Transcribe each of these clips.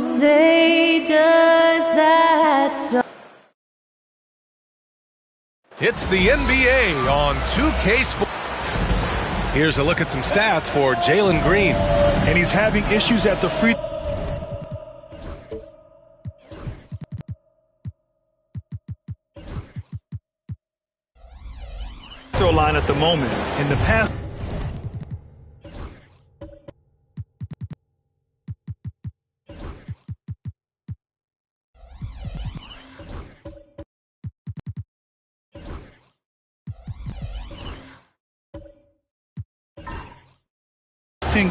say does that so? It's the NBA on 2K Sports. Here's a look at some stats for Jalen Green. And he's having issues at the free throw line at the moment. In the past,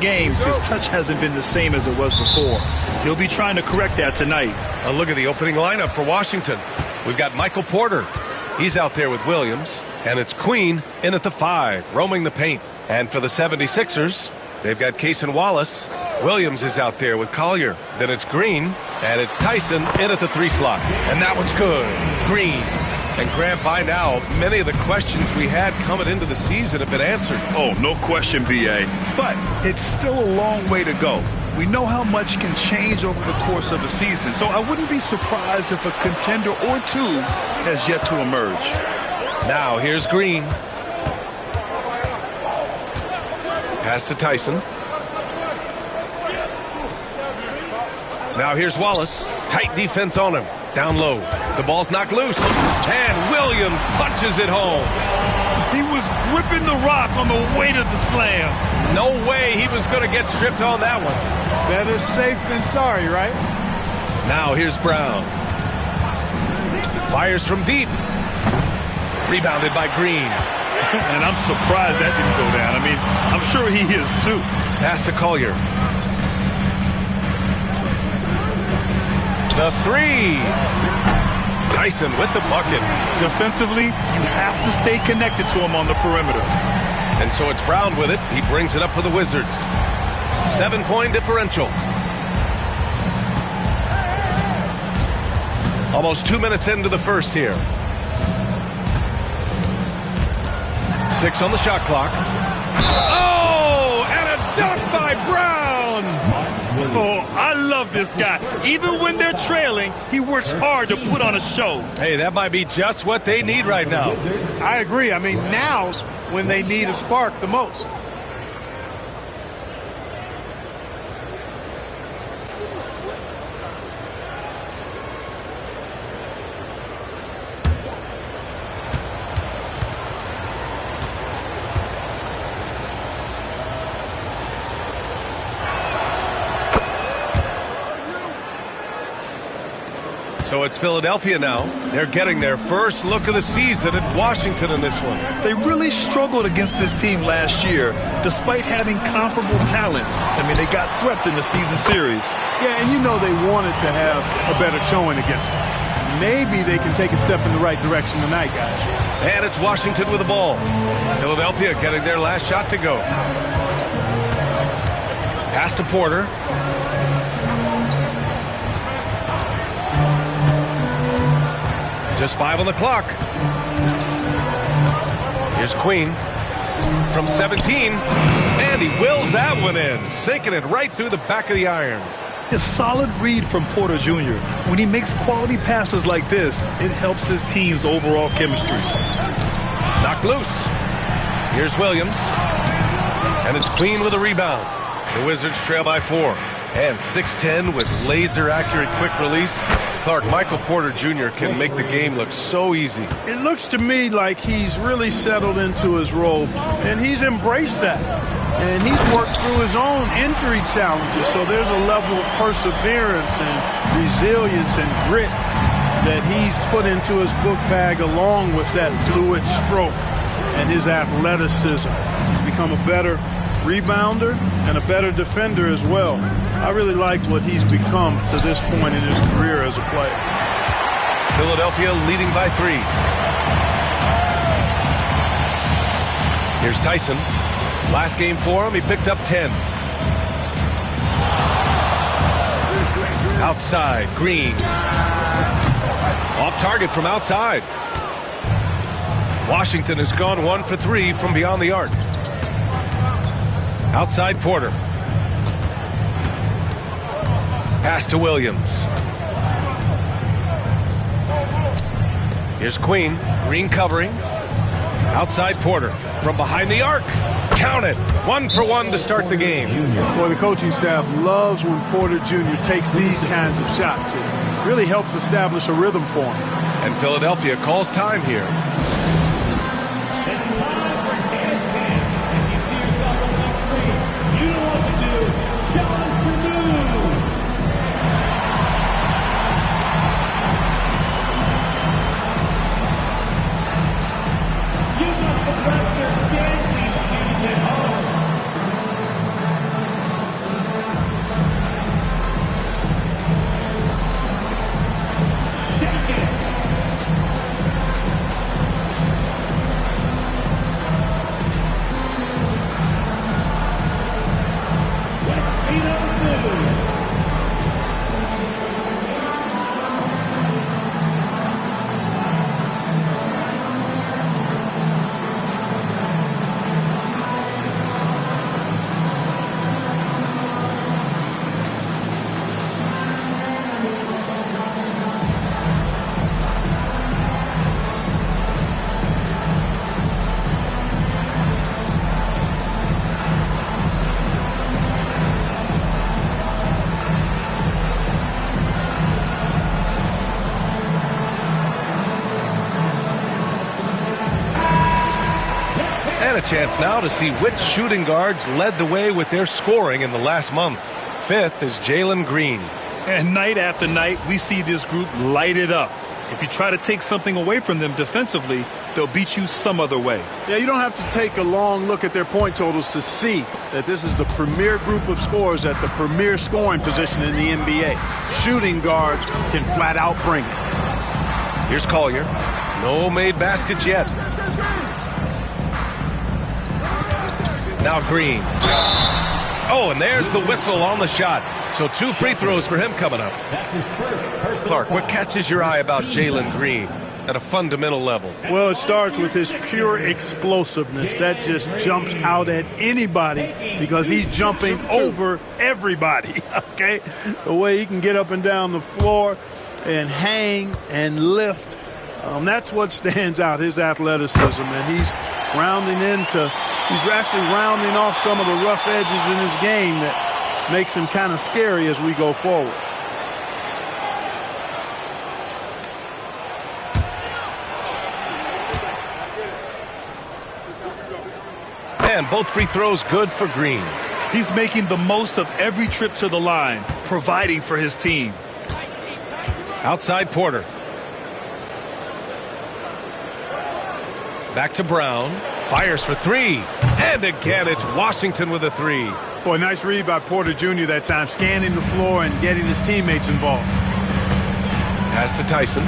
games, his touch hasn't been the same as it was before. He'll be trying to correct that tonight. A look at the opening lineup for Washington. We've got Michael Porter. He's out there with Williams. And it's Queen in at the 5, roaming the paint. And for the 76ers, they've got Cason Wallace. Williams is out there with Collier. Then it's Green. And it's Tyson in at the 3 slot. And that one's good. Green. And Grant, by now, many of the questions we had coming into the season have been answered. Oh, no question, B.A. But it's still a long way to go. We know how much can change over the course of a season, so I wouldn't be surprised if a contender or two has yet to emerge. Now, here's Green. Pass to Tyson. Now here's Wallace. Tight defense on him. Down low. The ball's knocked loose. And Williams punches it home. He was gripping the rock on the weight of the slam. No way he was going to get stripped on that one. Better safe than sorry, right? Now here's Brown. Fires from deep. Rebounded by Green. And I'm surprised that didn't go down. I mean, I'm sure he is too. Pass to Collier. The 3. Tyson with the bucket. Defensively, you have to stay connected to him on the perimeter. And so it's Brown with it. He brings it up for the Wizards. 7-point differential. Almost 2 minutes into the first here. 6 on the shot clock. Oh, and a dunk by Brown. Oh, I love this guy. Even when they're trailing, he works hard to put on a show. Hey, that might be just what they need right now. I agree. I mean, now's when they need a spark the most. So it's Philadelphia now. They're getting their first look of the season at Washington in this one. They really struggled against this team last year, despite having comparable talent. I mean, they got swept in the season series. Yeah, and you know they wanted to have a better showing against them. Maybe they can take a step in the right direction tonight, guys. And it's Washington with the ball. Philadelphia getting their last shot to go. Pass to Porter. Just 5 on the clock. Here's Queen from 17. And he wills that one in, sinking it right through the back of the iron. A solid read from Porter Jr. When he makes quality passes like this, it helps his team's overall chemistry. Knocked loose. Here's Williams. And it's Queen with a rebound. The Wizards trail by 4. And 6'10" with laser-accurate quick release. Clark, Michael Porter Jr. can make the game look so easy. It looks to me like he's really settled into his role, and he's embraced that. And he's worked through his own injury challenges, so there's a level of perseverance and resilience and grit that he's put into his book bag along with that fluid stroke and his athleticism. He's become a better rebounder and a better defender as well. I really like what he's become to this point in his career as a player. Philadelphia leading by 3. Here's Tyson. Last game for him, he picked up 10. Outside, Green. Off target from outside. Washington has gone 1 for 3 from beyond the arc. Outside Porter. Pass to Williams. Here's Queen. Green covering. Outside Porter. From behind the arc. Count it. 1 for 1 to start the game. Boy, the coaching staff loves when Porter Jr. takes these kinds of shots. It really helps establish a rhythm for him. And Philadelphia calls time here. And a chance now to see which shooting guards led the way with their scoring in the last month. 5th is Jalen Green. And night after night, we see this group light it up. If you try to take something away from them defensively, they'll beat you some other way. Yeah, you don't have to take a long look at their point totals to see that this is the premier group of scorers at the premier scoring position in the NBA. Shooting guards can flat out bring it. Here's Collier. No made baskets yet. Now Green. Oh, and there's the whistle on the shot. So 2 free throws for him coming up. Clark, what catches your eye about Jalen Green at a fundamental level? Well, it starts with his pure explosiveness. That just jumps out at anybody because he's jumping over everybody, okay? The way he can get up and down the floor and hang and lift, that's what stands out, his athleticism. And he's actually rounding off some of the rough edges in his game that makes him kind of scary as we go forward. And both free throws good for Green. He's making the most of every trip to the line, providing for his team. Outside Porter. Back to Brown. Fires for 3. And again, it's Washington with a 3. Boy, nice read by Porter Jr. that time, scanning the floor and getting his teammates involved. Pass to Tyson.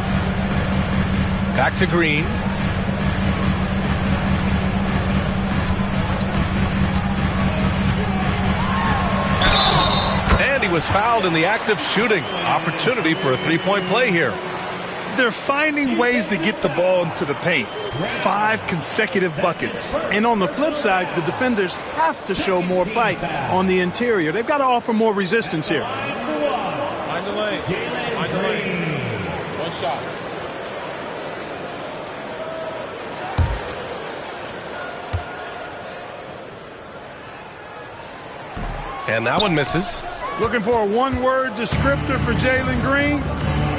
Back to Green. And he was fouled in the act of shooting. Opportunity for a three-point play here. They're finding ways to get the ball into the paint. 5 consecutive buckets. And on the flip side, the defenders have to show more fight on the interior. They've got to offer more resistance here. Mind the lane. Mind the lane. 1 shot. And that one misses. Looking for a one-word descriptor for Jalen Green?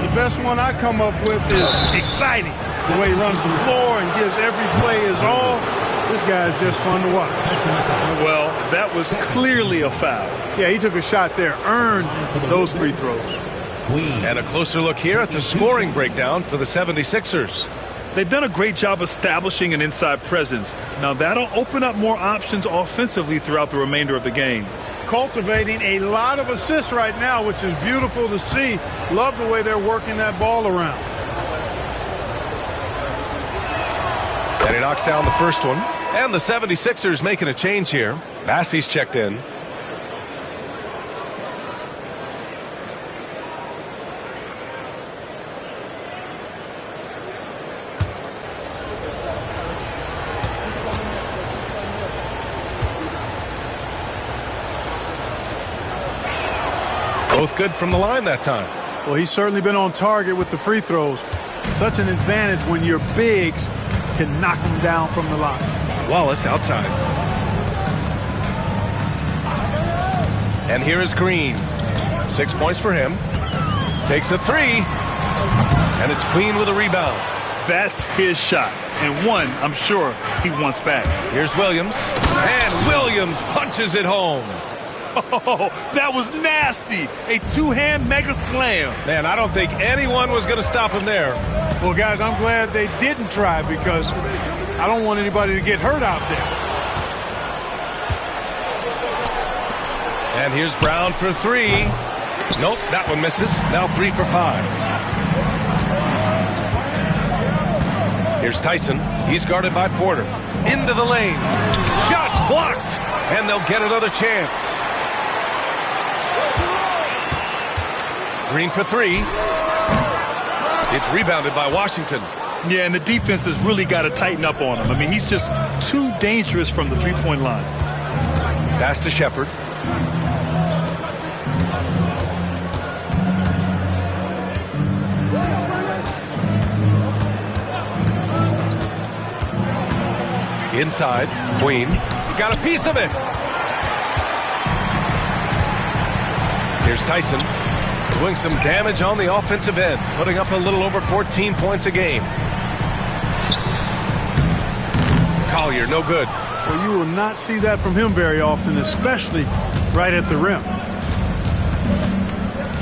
The best one I come up with is exciting. The way he runs the floor and gives every play his all. This guy's just fun to watch. Well, that was clearly a foul. Yeah, he took a shot there, earned those free throws. And a closer look here at the scoring breakdown for the 76ers. They've done a great job establishing an inside presence. Now that'll open up more options offensively throughout the remainder of the game. Cultivating a lot of assists right now, which is beautiful to see. Love the way they're working that ball around. And he knocks down the first one. And the 76ers making a change here. Bassey's checked in. Both good from the line that time. Well, he's certainly been on target with the free throws. Such an advantage when your bigs can knock them down from the line. Wallace outside. And here is Green. 6 points for him. Takes a three. And it's Queen with a rebound. That's his shot. And one, I'm sure, he wants back. Here's Williams. And Williams punches it home. Oh, that was nasty. A two-hand mega slam. Man, I don't think anyone was going to stop him there. Well, guys, I'm glad they didn't try because I don't want anybody to get hurt out there. And here's Brown for three. Nope, that one misses. Now 3 for 5. Here's Tyson. He's guarded by Porter. Into the lane. Shot blocked. And they'll get another chance. Green for three. It's rebounded by Washington. Yeah, and the defense has really got to tighten up on him. I mean, he's just too dangerous from the three-point line. Pass to Shepard. Inside, Queen. Got a piece of it. Here's Tyson. Doing some damage on the offensive end, putting up a little over 14 points a game. Collier, no good. Well, you will not see that from him very often, especially right at the rim.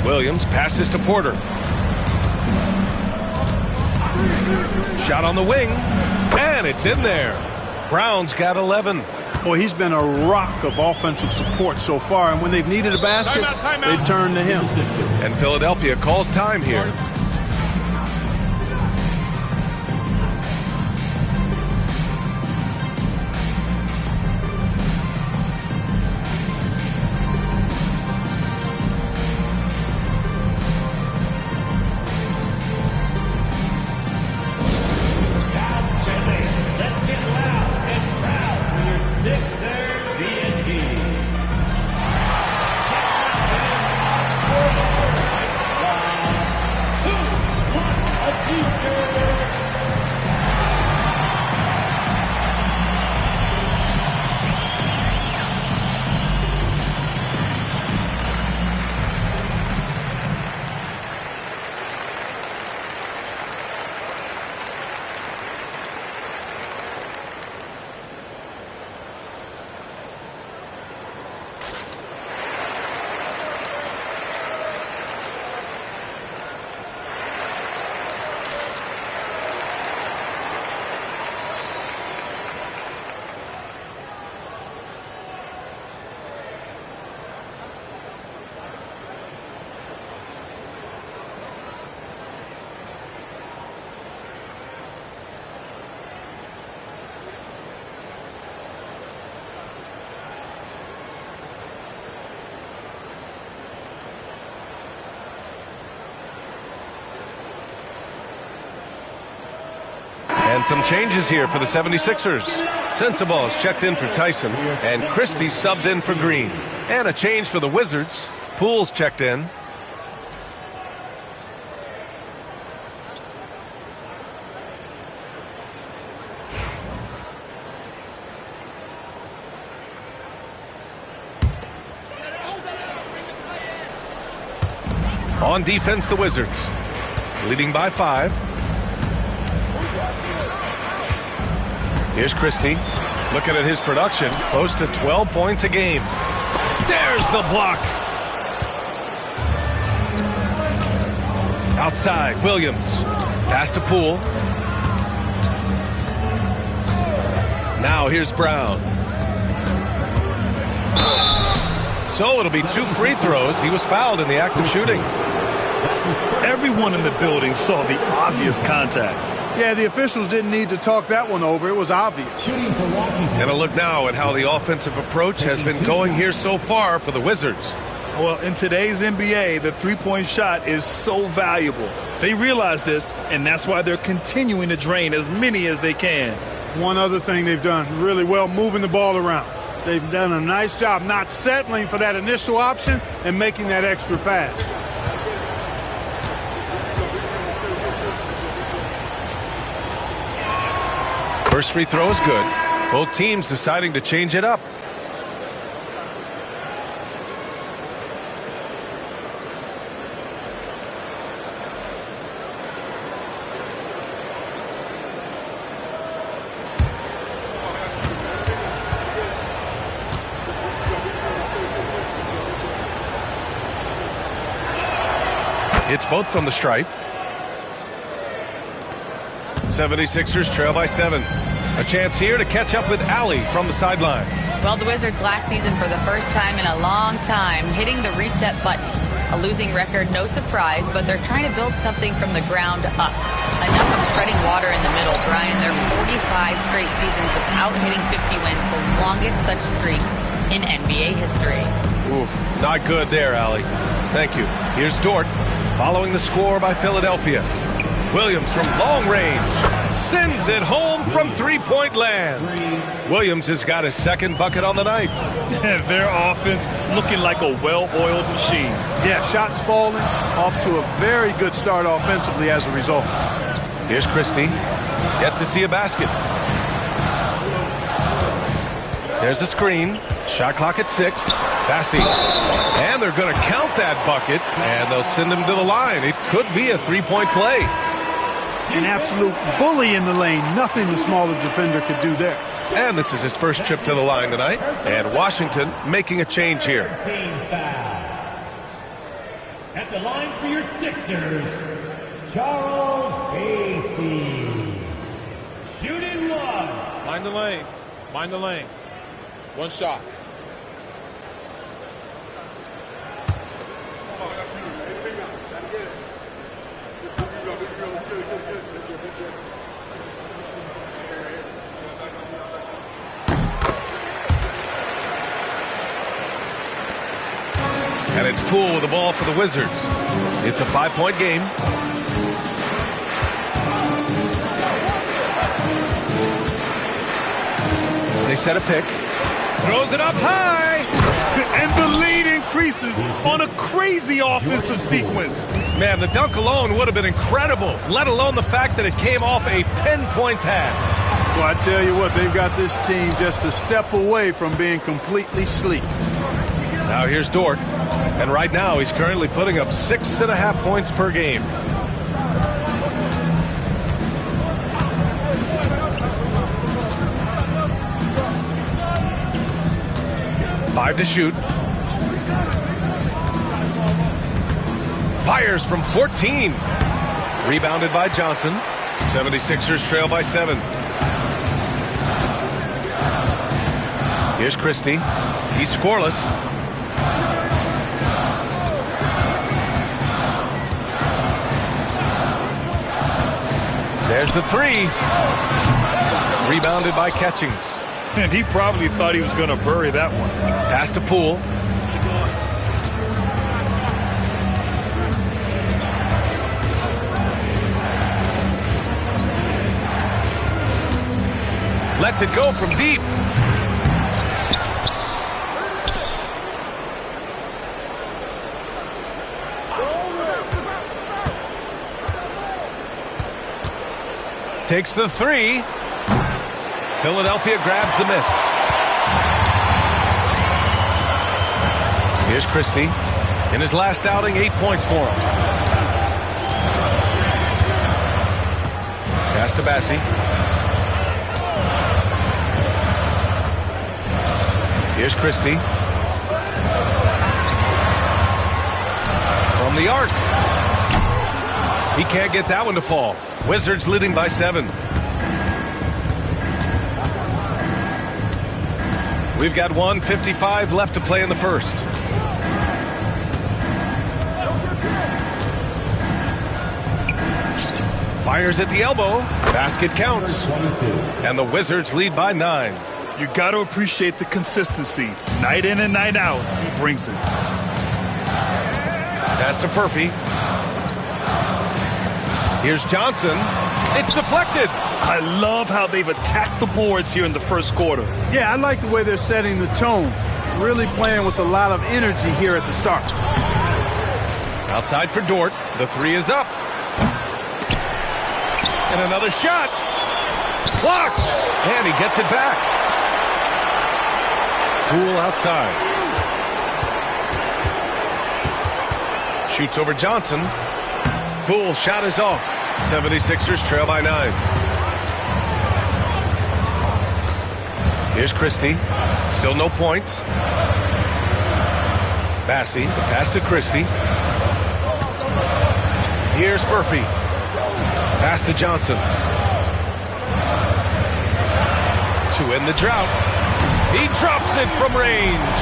Williams passes to Porter. Shot on the wing, and it's in there. Brown's got 11. Well, he's been a rock of offensive support so far, and when they've needed a basket, they've turned to him. And Philadelphia calls time here. And some changes here for the 76ers. Sensabaugh is checked in for Tyson, and Christie subbed in for Green. And a change for the Wizards. Poole's checked in. On defense, the Wizards, leading by 5. Here's Christie. Looking at his production, close to 12 points a game. There's the block. Outside, Williams. Pass to Poole. Now here's Brown. So it'll be 2 free throws. He was fouled in the act of shooting. Everyone in the building saw the obvious contact. Yeah, the officials didn't need to talk that one over. It was obvious. And a look now at how the offensive approach has been going here so far for the Wizards. Well, in today's NBA, the three-point shot is so valuable. They realize this, and that's why they're continuing to drain as many as they can. One other thing they've done really well, moving the ball around. They've done a nice job not settling for that initial option and making that extra pass. First free throw is good. Both teams deciding to change it up. It's both from the stripe. 76ers trail by 7. A chance here to catch up with Allie from the sideline. Well, the Wizards last season for the first time in a long time hitting the reset button. A losing record, no surprise, but they're trying to build something from the ground up. Enough of treading water in the middle, Brian. They're 45 straight seasons without hitting 50 wins, the longest such streak in NBA history. Oof, not good there, Allie. Thank you. Here's Dort, following the score by Philadelphia. Williams from long range sends it home from three-point land. Williams has got his second bucket on the night. Their offense looking like a well-oiled machine. Yeah, shots falling, off to a very good start offensively as a result. Here's Christie. Yet to see a basket. There's a screen. Shot clock at 6. Bassi. And they're going to count that bucket, and they'll send him to the line. It could be a three-point play. An absolute bully in the lane. Nothing the smaller defender could do there. And this is his first trip to the line tonight. And Washington making a change here. At the line for your Sixers, Charles Bassey. Shooting one. Mind the lanes. Mind the lanes. One shot. And it's Poole with the ball for the Wizards. It's a 5-point game. They set a pick. Throws it up high. And the lead increases on a crazy offensive sequence. Man, the dunk alone would have been incredible, let alone the fact that it came off a 10-point pass. Well, I tell you what, they've got this team just a step away from being completely sleek. Now here's Dort. And right now he's currently putting up 6.5 points per game. Five to shoot. Fires from 14. Rebounded by Johnson. 76ers trail by 7. Here's Christie. He's scoreless. There's the three. Rebounded by Catchings. And he probably thought he was going to bury that one. Pass to Poole. Lets it go from deep. Takes the three. Philadelphia grabs the miss. Here's Christie. In his last outing, 8 points for him. Pass to Bassi. Here's Christie. From the arc. He can't get that one to fall. Wizards leading by 7. We've got 1:55 left to play in the first. Fires at the elbow. Basket counts. And the Wizards lead by 9. You got to appreciate the consistency. Night in and night out, he brings it. Pass to Furphy. Here's Johnson. It's deflected. I love how they've attacked the boards here in the first quarter. Yeah, I like the way they're setting the tone. Really playing with a lot of energy here at the start. Outside for Dort. The three is up. And another shot. Blocked. And he gets it back. Poole outside. Shoots over Johnson. Poole shot is off. 76ers trail by 9. Here's Christie. Still no points. Bassey, the pass to Christie. Here's Furphy. Pass to Johnson. To end the drought. He drops it from range.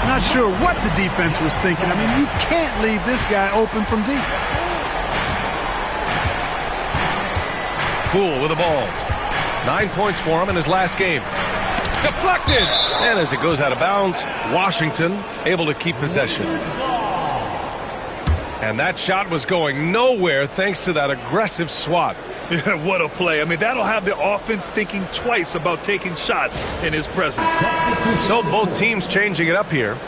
Not sure what the defense was thinking. I mean, you can't leave this guy open from deep. Poole with the ball. 9 points for him in his last game. Deflected! And as it goes out of bounds, Washington able to keep possession. And that shot was going nowhere thanks to that aggressive swat. What a play. I mean, that'll have the offense thinking twice about taking shots in his presence. So both teams changing it up here.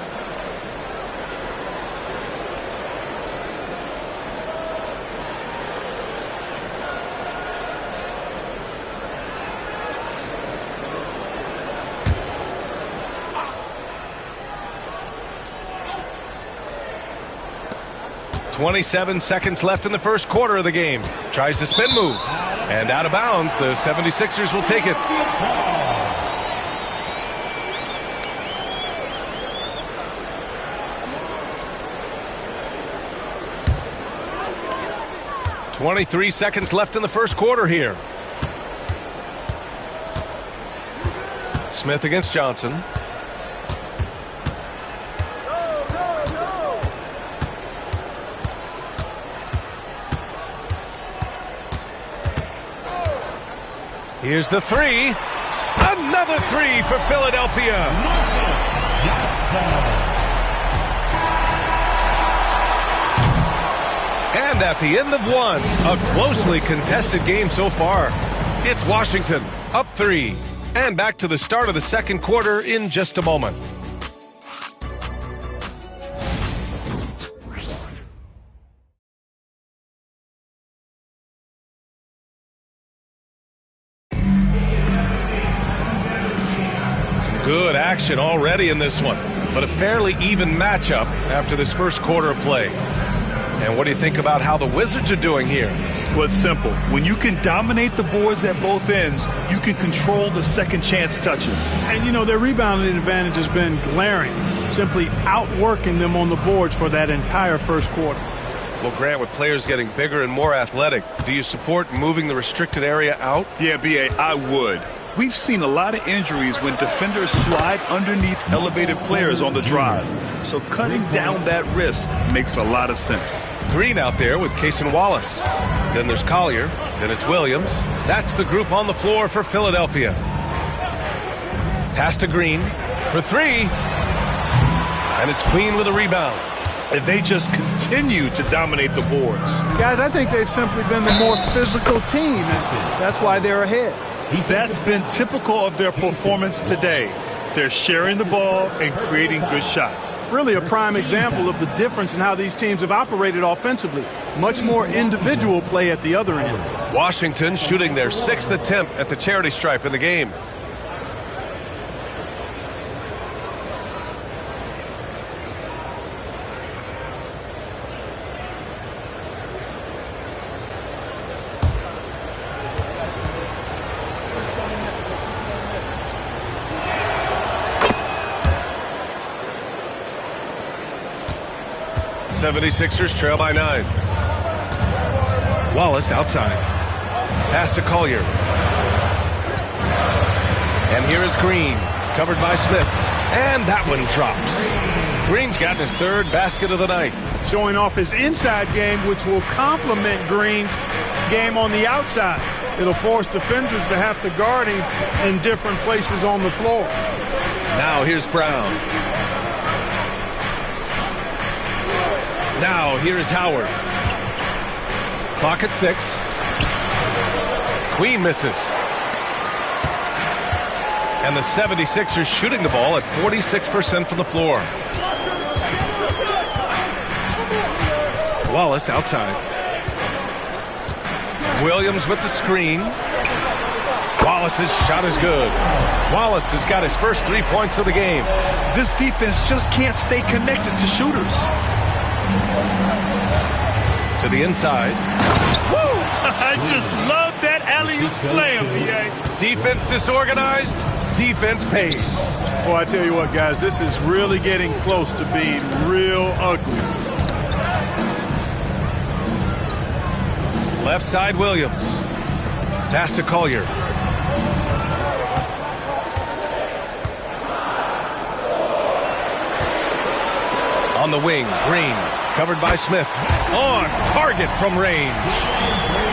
.27 seconds left in the first quarter of the game. Tries the spin move. And out of bounds, the 76ers will take it. .23 seconds left in the first quarter here. Smith against Johnson. Here's the three. Another three for Philadelphia. And at the end of one, a closely contested game so far. It's Washington up 3. And back to the start of the second quarter in just a moment. Good action already in this one, but a fairly even matchup after this first quarter of play. And what do you think about how the Wizards are doing here? Well, it's simple. When you can dominate the boards at both ends, you can control the second chance touches. And, you know, their rebounding advantage has been glaring, simply outworking them on the boards for that entire first quarter. Well, Grant, with players getting bigger and more athletic, do you support moving the restricted area out? Yeah, B.A., I would. We've seen a lot of injuries when defenders slide underneath elevated players on the drive. So cutting down that risk makes a lot of sense. Green out there with Cason Wallace. Then there's Collier. Then it's Williams. That's the group on the floor for Philadelphia. Pass to Green for three. And it's Queen with a rebound. If they just continue to dominate the boards. Guys, I think they've simply been the more physical team. That's why they're ahead. That's been typical of their performance today. They're sharing the ball and creating good shots. Really a prime example of the difference in how these teams have operated offensively. Much more individual play at the other end. Washington shooting their 6th attempt at the charity stripe in the game. '76ers trail by 9. Wallace outside. Pass to Collier. And here is Green, covered by Smith. And that one drops. Green's gotten his 3rd basket of the night. Showing off his inside game, which will complement Green's game on the outside. It'll force defenders to have to guard him in different places on the floor. Now here's Brown. Now here is Howard. Clock at 6. Queen misses. And the 76ers shooting the ball at 46% from the floor. Wallace outside. Williams with the screen. Wallace's shot is good. Wallace has got his first 3 points of the game. This defense just can't stay connected to shooters. To the inside. Woo! I just love that alley-oop slam, B.A. Defense disorganized. Defense pays. Well, I tell you what, guys, this is really getting close to being real ugly. Left side, Williams. Pass to Collier. On the wing, Green. Covered by Smith. On target from range.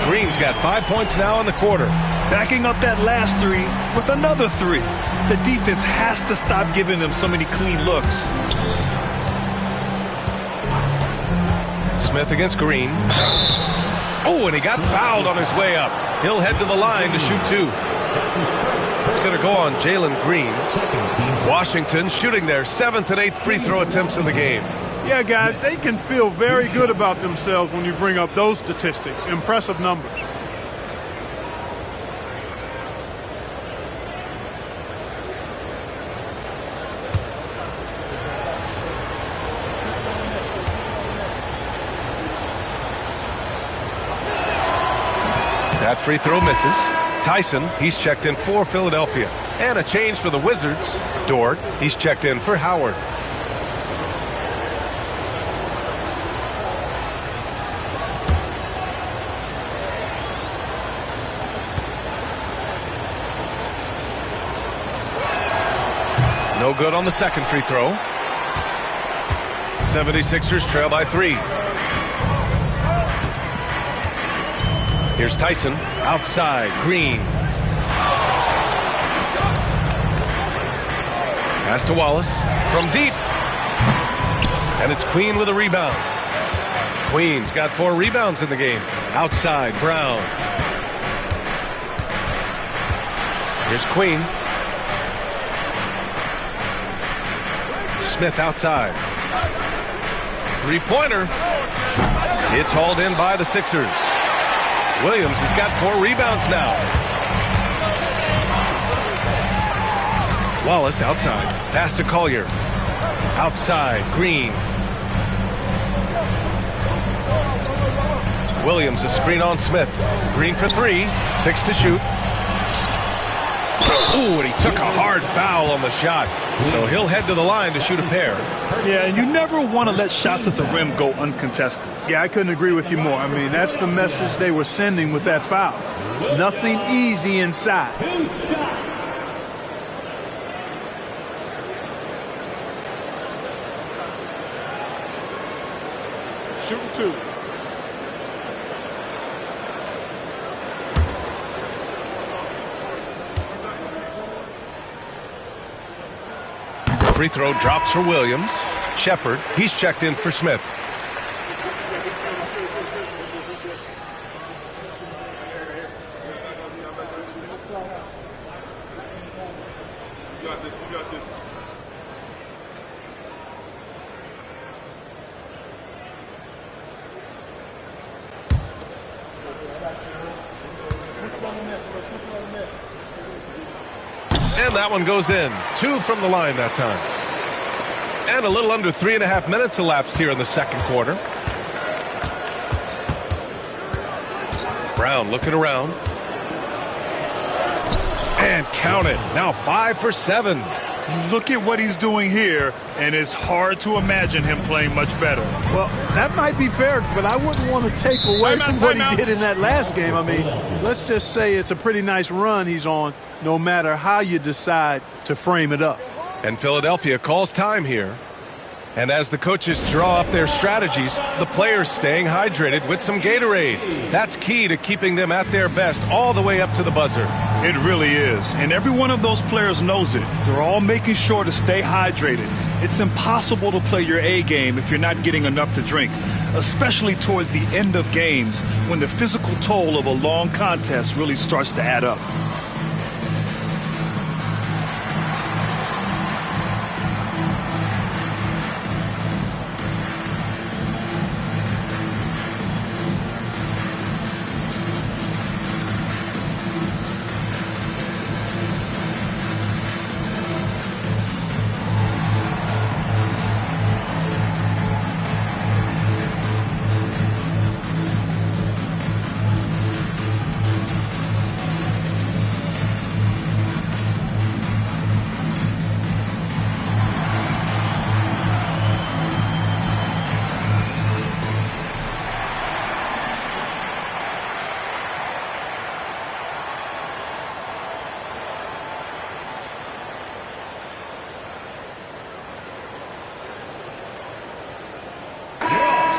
Green's got 5 points now in the quarter. Backing up that last three with another three. The defense has to stop giving them so many clean looks. Smith against Green. Oh, and he got fouled on his way up. He'll head to the line to shoot 2. It's going to go on Jalen Green. Washington shooting their 7th and 8th free throw attempts in the game. Yeah, guys, they can feel very good about themselves when you bring up those statistics. Impressive numbers. That free throw misses. Tyson, he's checked in for Philadelphia. And a change for the Wizards. Dort, he's checked in for Howard. No good on the second free throw. 76ers trail by 3. Here's Tyson. Outside. Green. Pass to Wallace. From deep. And it's Queen with a rebound. Queen's got 4 rebounds in the game. Outside. Brown. Here's Queen. Smith outside. Three-pointer. It's hauled in by the Sixers. Williams has got 4 rebounds now. Wallace outside. Pass to Collier. Outside. Green. Williams a screen on Smith. Green for 3. 6 to shoot. Ooh, and he took a hard foul on the shot. So he'll head to the line to shoot a pair. Yeah, and you never want to let shots at the rim go uncontested. Yeah, I couldn't agree with you more. I mean, that's the message they were sending with that foul. Nothing easy inside. Shooting 2. Free throw drops for Williams. Shepard, he's checked in for Smith. We got this. We got this. And that one goes in. 2 from the line that time. And a little under 3.5 minutes elapsed here in the second quarter. Brown looking around. And count it. Now 5 for 7. Look at what he's doing here, and it's hard to imagine him playing much better. Well, that might be fair, but I wouldn't want to take away from what he did in that last game. I mean, let's just say it's a pretty nice run he's on, no matter how you decide to frame it up. And Philadelphia calls time here. And as the coaches draw up their strategies, the players staying hydrated with some Gatorade. That's key to keeping them at their best all the way up to the buzzer. It really is. And every one of those players knows it. They're all making sure to stay hydrated. It's impossible to play your A game if you're not getting enough to drink, especially towards the end of games when the physical toll of a long contest really starts to add up.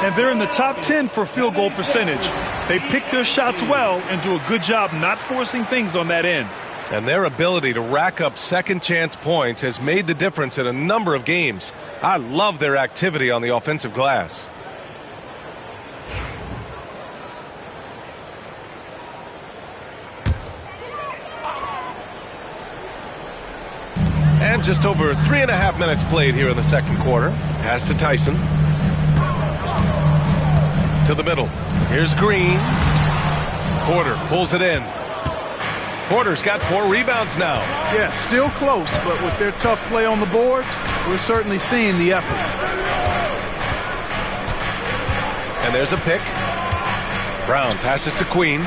And they're in the top 10 for field goal percentage. They pick their shots well and do a good job not forcing things on that end. And their ability to rack up second chance points has made the difference in a number of games. I love their activity on the offensive glass. And just over 3.5 minutes played here in the second quarter. Pass to Tyson. To the middle. Here's Green. Porter pulls it in. Porter's got 4 rebounds now. Yeah, still close, but with their tough play on the boards, we're certainly seeing the effort. And there's a pick. Brown passes to Queen.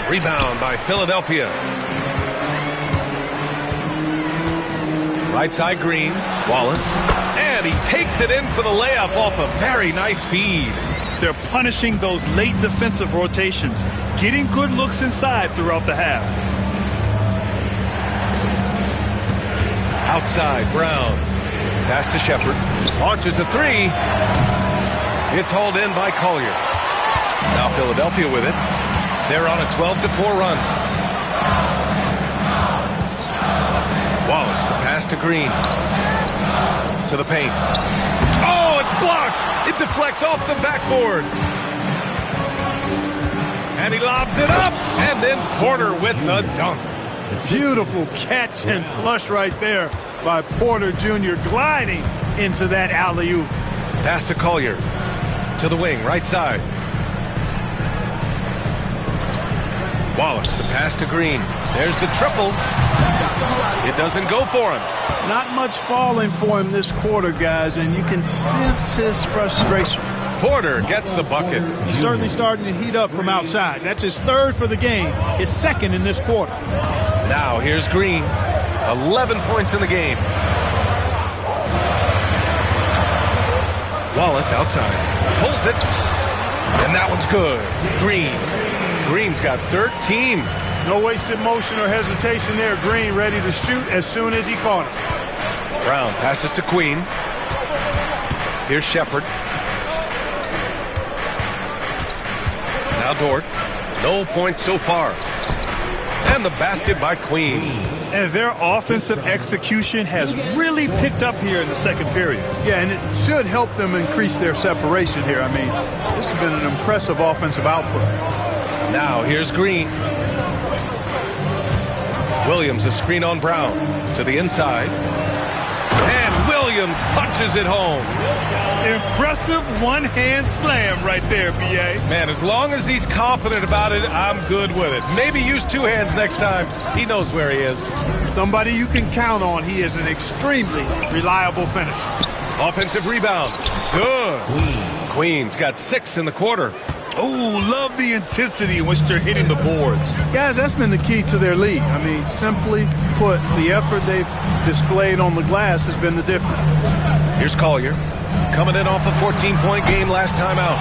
Rebound by Philadelphia. Right side Green. Wallace. And he takes it in for the layup off a very nice feed. They're punishing those late defensive rotations, getting good looks inside throughout the half. Outside, Brown. Pass to Shepard. Launches a 3. It's hauled in by Collier. Now Philadelphia with it. They're on a 12-4 run. Wallace, the pass to Green. To the paint. Oh, it's blocked! It deflects off the backboard. And he lobs it up. And then Porter with the dunk. Beautiful catch and flush right there by Porter Jr. gliding into that alley-oop. Pass to Collier. To the wing, right side. Wallace, the pass to Green. There's the triple. It doesn't go for him. Not much falling for him this quarter, guys, and you can sense his frustration. Porter gets the bucket. He's certainly starting to heat up from outside. That's his 3rd for the game, his 2nd in this quarter. Now here's Green. 11 points in the game. Wallace outside. Pulls it. And that one's good. Green's got 13. No wasted motion or hesitation there. Green ready to shoot as soon as he caught it. Brown passes to Queen. Here's Shepard. Now Dort. No points so far. And the basket by Queen. And their offensive execution has really picked up here in the second period. Yeah, and it should help them increase their separation here. I mean, this has been an impressive offensive output. Now here's Green. Williams, a screen on Brown. To the inside. And Williams punches it home. Impressive one-hand slam right there, B.A. Man, as long as he's confident about it, I'm good with it. Maybe use 2 hands next time. He knows where he is. Somebody you can count on. He is an extremely reliable finisher. Offensive rebound. Good. Queen's got 6 in the quarter. Oh, love the intensity in which they're hitting the boards. Guys, that's been the key to their lead. I mean, simply put, the effort they've displayed on the glass has been the difference. Here's Collier. Coming in off a 14-point game last time out.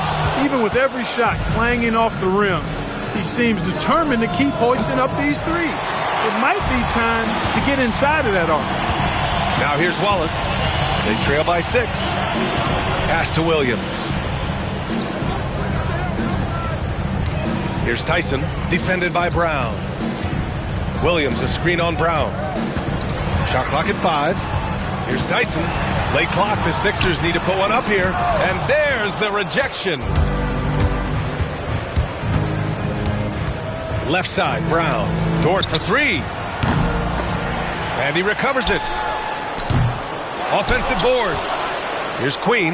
Even with every shot clanging off the rim, he seems determined to keep hoisting up these 3. It might be time to get inside of that arc. Now here's Wallace. They trail by 6. Pass to Williams. Here's Tyson, defended by Brown. Williams, a screen on Brown. Shot clock at 5. Here's Tyson. Late clock, the Sixers need to put one up here. And there's the rejection. Left side, Brown. Dort for 3. And he recovers it. Offensive board. Here's Queen.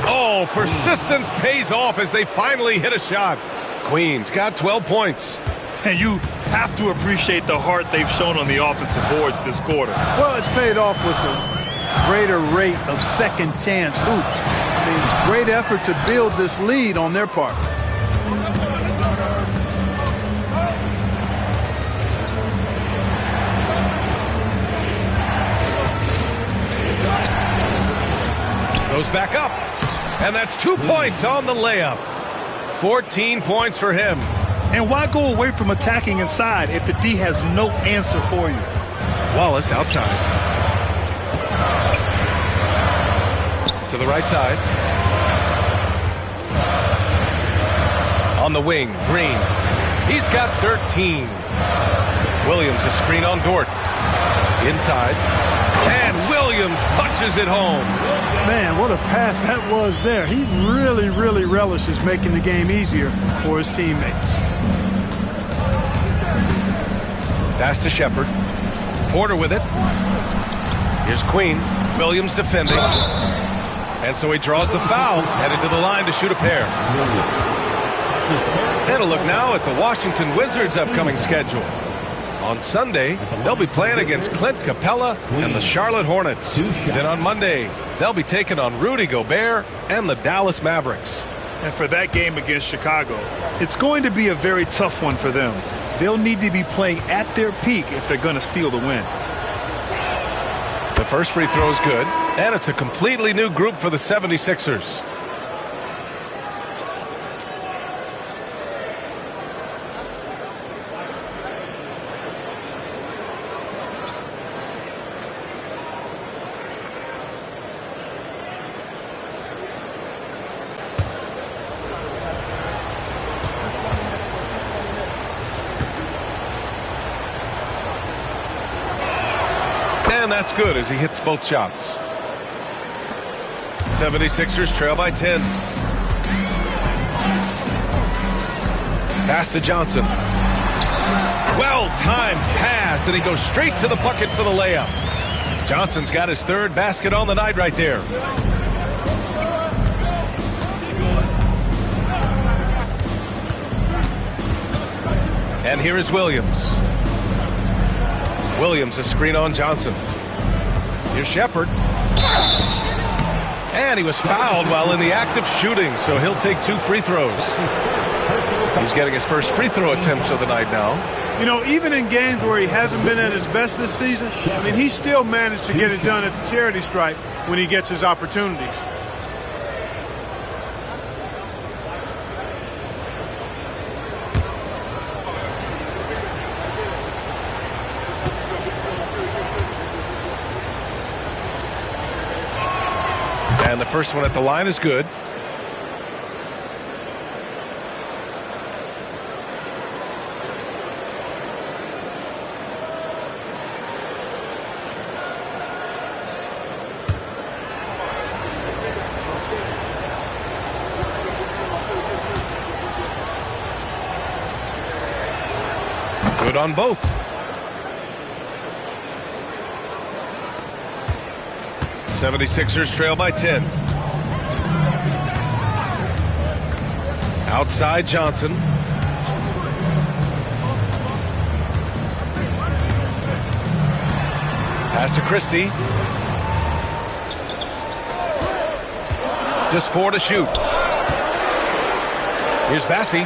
Oh, persistence pays off as they finally hit a shot. Queen's got 12 points. And you have to appreciate the heart they've shown on the offensive boards this quarter. Well, it's paid off with a greater rate of second chance hoops. I mean, great effort to build this lead on their part. Goes back up. And that's 2 points on the layup. 14 points for him. And why go away from attacking inside if the D has no answer for you? Wallace outside. the right side. On the wing, Green. He's got 13. Williams a screen on Dort. Inside. And Williams punches it home. Man, what a pass that was there. He really, really relishes making the game easier for his teammates. Pass to Shepard. Porter with it. Here's Queen. Williams defending. And so he draws the foul, headed to the line to shoot a pair. And a look now at the Washington Wizards' upcoming schedule. On Sunday, they'll be playing against Clint Capella and the Charlotte Hornets. Then on Monday, they'll be taking on Rudy Gobert and the Dallas Mavericks. And for that game against Chicago, it's going to be a very tough one for them. They'll need to be playing at their peak if they're going to steal the win. The first free throw is good, and it's a completely new group for the 76ers. And that's good as he hits both shots. 76ers trail by 10. Pass to Johnson. Well-timed pass, and he goes straight to the bucket for the layup. Johnson's got his third basket on the night right there. And here is Williams. Williams a screen on Johnson. Here's Shepard. And he was fouled while in the act of shooting, so he'll take 2 free throws. He's getting his first free throw attempts of the night now. You know, even in games where he hasn't been at his best this season, I mean, he still managed to get it done at the charity stripe when he gets his opportunities. And the first one at the line is good. Good on both. '76ers trail by 10. Outside Johnson. Pass to Christie. Just 4 to shoot. Here's Bassey.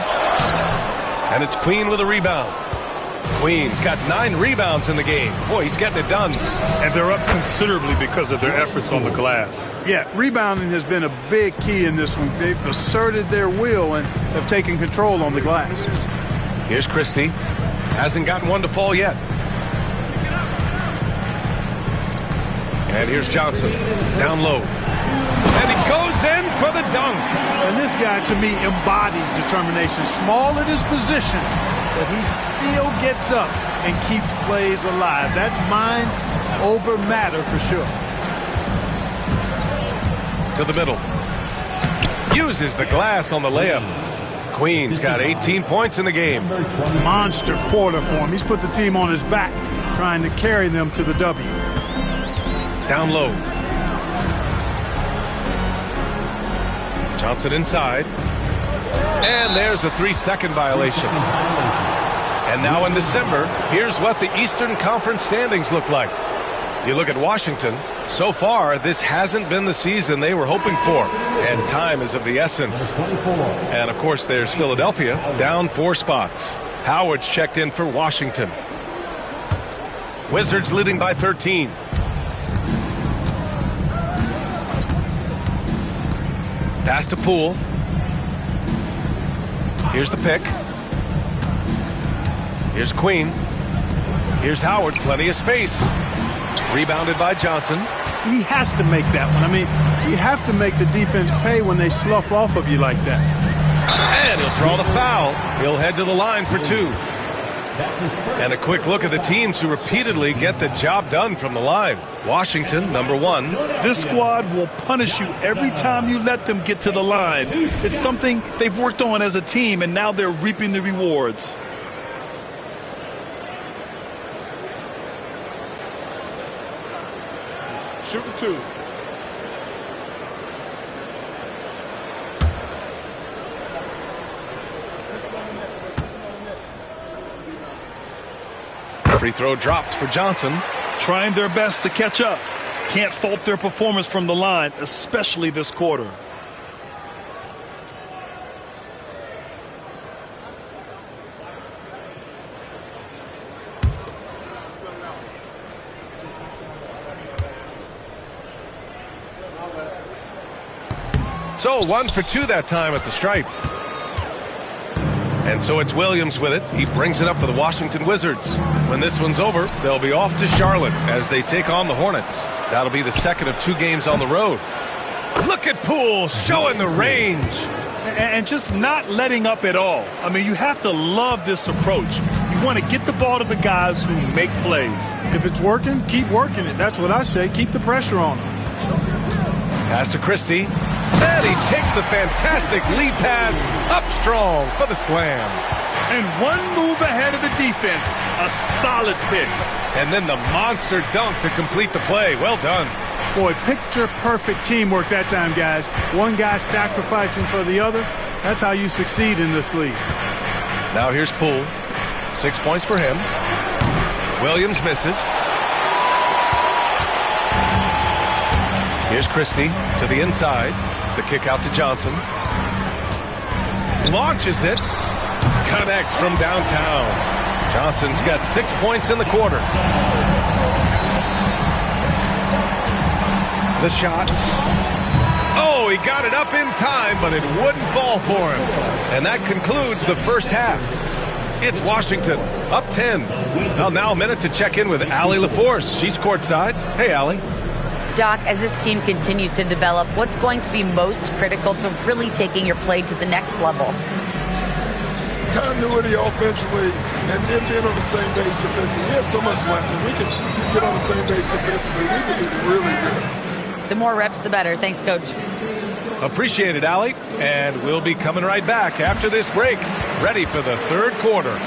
And it's Queen with a rebound. Queen's got 9 rebounds in the game. Boy, he's getting it done. And they're up considerably because of their efforts on the glass. Yeah, rebounding has been a big key in this one. They've asserted their will and have taken control on the glass. Here's Christie. Hasn't gotten one to fall yet. And here's Johnson. Down low. And he goes in for the dunk. And this guy, to me, embodies determination. Small at his position, but he still gets up and keeps plays alive. That's mind over matter for sure. To the middle. Uses the glass on the layup. Queen's got 18 points in the game. Monster quarter for him. He's put the team on his back, trying to carry them to the W. Down low. Johnson inside. And there's a 3-second violation. And now in December, here's what the Eastern Conference standings look like. You look at Washington. So far, this hasn't been the season they were hoping for. And time is of the essence. And, of course, there's Philadelphia, down 4 spots. Howard's checked in for Washington. Wizards leading by 13. Pass to Poole. Here's the pick. Here's Queen. Here's Howard. Plenty of space. Rebounded by Johnson. he has to make that one. I mean, you have to make the defense pay when they slough off of you like that. And he'll draw the foul. He'll head to the line for 2. And a quick look at the teams who repeatedly get the job done from the line. Washington, number 1. This squad will punish you every time you let them get to the line. It's something they've worked on as a team, and now they're reaping the rewards. Shooting 2. Free throw dropped for Johnson. Trying their best to catch up. Can't fault their performance from the line, especially this quarter. So 1 for 2 that time at the stripe. And so it's Williams with it. He brings it up for the Washington Wizards. When this one's over, they'll be off to Charlotte as they take on the Hornets. That'll be the second of 2 games on the road. Look at Poole showing the range. And just not letting up at all. I mean, you have to love this approach. You want to get the ball to the guys who make plays. If it's working, keep working it. That's what I say. Keep the pressure on them. Pass to Christie. And he takes the fantastic lead pass up strong for the slam. And one move ahead of the defense. A solid pick. And then the monster dunk to complete the play. Well done. Boy, picture-perfect teamwork that time, guys. One guy sacrificing for the other. That's how you succeed in this league. Now here's Poole. 6 points for him. Williams misses. Here's Christie to the inside. The kick out to Johnson. Launches it. Connects from downtown. Johnson's got 6 points in the quarter. The shot. Oh, he got it up in time, but it wouldn't fall for him. And that concludes the first half. It's Washington, up 10. Well, now a minute to check in with Allie LaForce. She's courtside. Hey, Allie. Doc, as this team continues to develop, what's going to be most critical to really taking your play to the next level? Continuity offensively and then being on the same page defensively. We have so much left, and we can get on the same page defensively. We can be really good. The more reps, the better. Thanks, Coach. Appreciate it, Allie. And we'll be coming right back after this break, ready for the third quarter.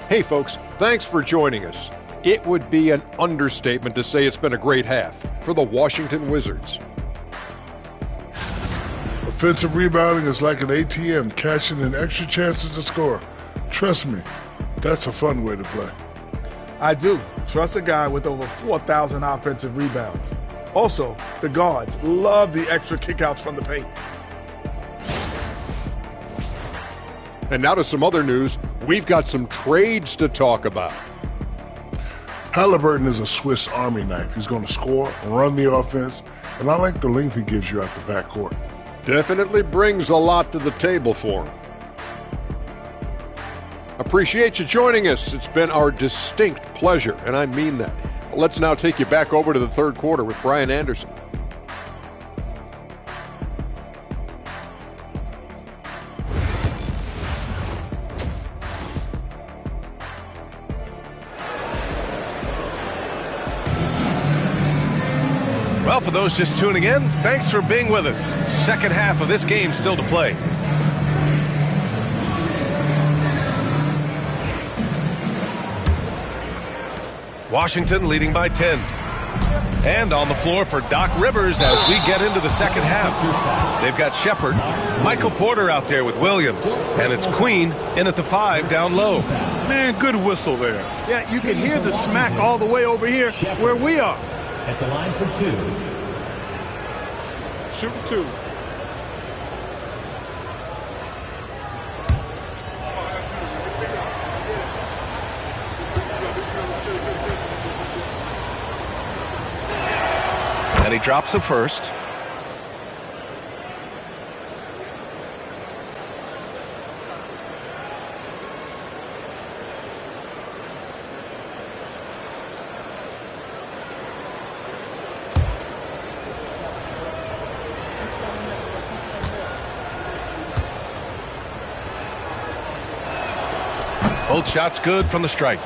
Hey folks, thanks for joining us. It would be an understatement to say it's been a great half for the Washington Wizards. Offensive rebounding is like an ATM, cashing in extra chances to score. Trust me, that's a fun way to play. I do. Trust a guy with over 4,000 offensive rebounds. Also, the guards love the extra kickouts from the paint. And now to some other news. We've got some trades to talk about. Halliburton is a Swiss Army knife. He's going to score, run the offense, and I like the length he gives you out the backcourt. Definitely brings a lot to the table for him. Appreciate you joining us. It's been our distinct pleasure, and I mean that. Let's now take you back over to the third quarter with Brian Anderson. Well, for those just tuning in, thanks for being with us. Second half of this game still to play. Washington leading by 10. And on the floor for Doc Rivers as we get into the second half. They've got Shepard, Michael Porter out there with Williams. And it's Queen in at the 5 down low. Man, good whistle there. Yeah, you can hear the smack all the way over here where we are. At the line for 2. Shooting 2. And he drops the first. Both shots good from the strike.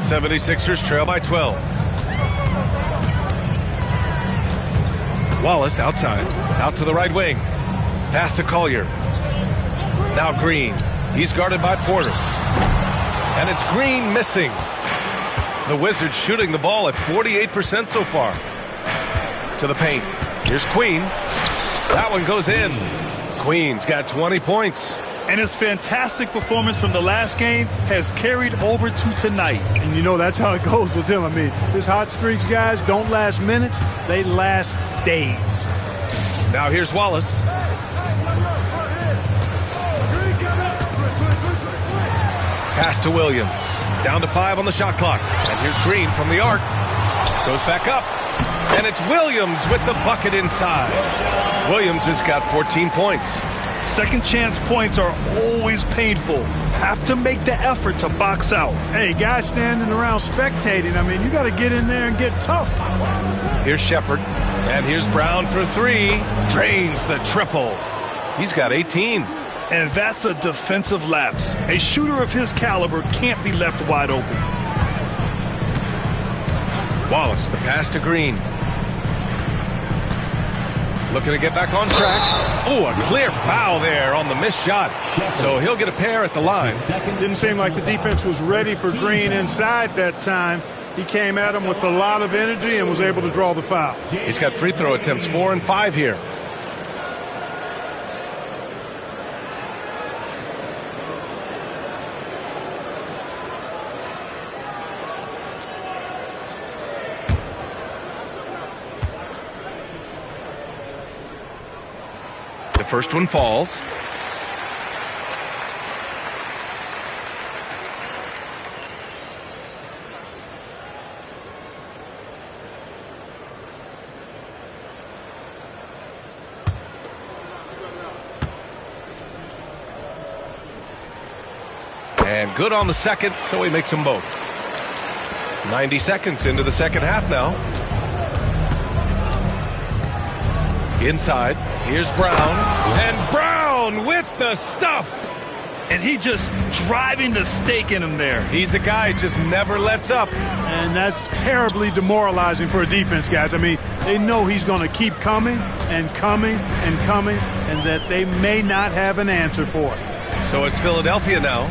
76ers trail by 12. Wallace outside, out to the right wing. Pass to Collier. Now Green. He's guarded by Porter. And it's Green missing. The Wizards shooting the ball at 48% so far. To the paint. Here's Queen. That one goes in. Queen's got 20 points. And his fantastic performance from the last game has carried over to tonight. And you know that's how it goes with him. I mean, his hot streaks, guys, don't last minutes. They last days. Now here's Wallace. Pass to Williams. Down to 5 on the shot clock. And here's Green from the arc. Goes back up. And it's Williams with the bucket inside. Williams has got 14 points. Second chance points are always painful. Have to make the effort to box out. Hey, guys standing around spectating, I mean, you got to get in there and get tough. Here's Shepard. And here's Brown for 3. Drains the triple. He's got 18. And that's a defensive lapse. A shooter of his caliber can't be left wide open. Wallace, the pass to Green. Looking to get back on track. Oh, a clear foul there on the missed shot. So he'll get a pair at the line. Didn't seem like the defense was ready for Green inside that time. He came at him with a lot of energy and was able to draw the foul. He's got free throw attempts 4 and 5 here. The first one falls. And good on the second, so he makes them both. 90 seconds into the second half now. Inside, here's Brown, and Brown with the stuff. And he just driving the stake in him there. He's a guy who just never lets up. And that's terribly demoralizing for a defense, guys. I mean, they know he's going to keep coming and coming and coming, and that they may not have an answer for it. So it's Philadelphia now,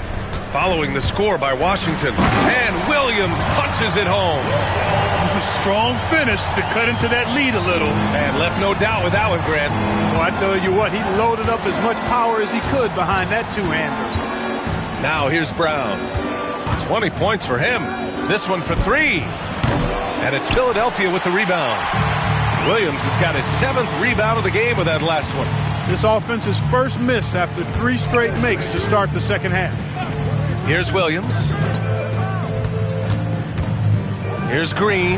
following the score by Washington. And Williams punches it home. Strong finish to cut into that lead a little. And left no doubt with that one, Grant. Well, I tell you what, he loaded up as much power as he could behind that two-hander. Now here's Brown. 20 points for him. This one for 3. And it's Philadelphia with the rebound. Williams has got his 7th rebound of the game with that last one. This offense's first miss after 3 straight makes to start the second half. Here's Williams. Here's Green.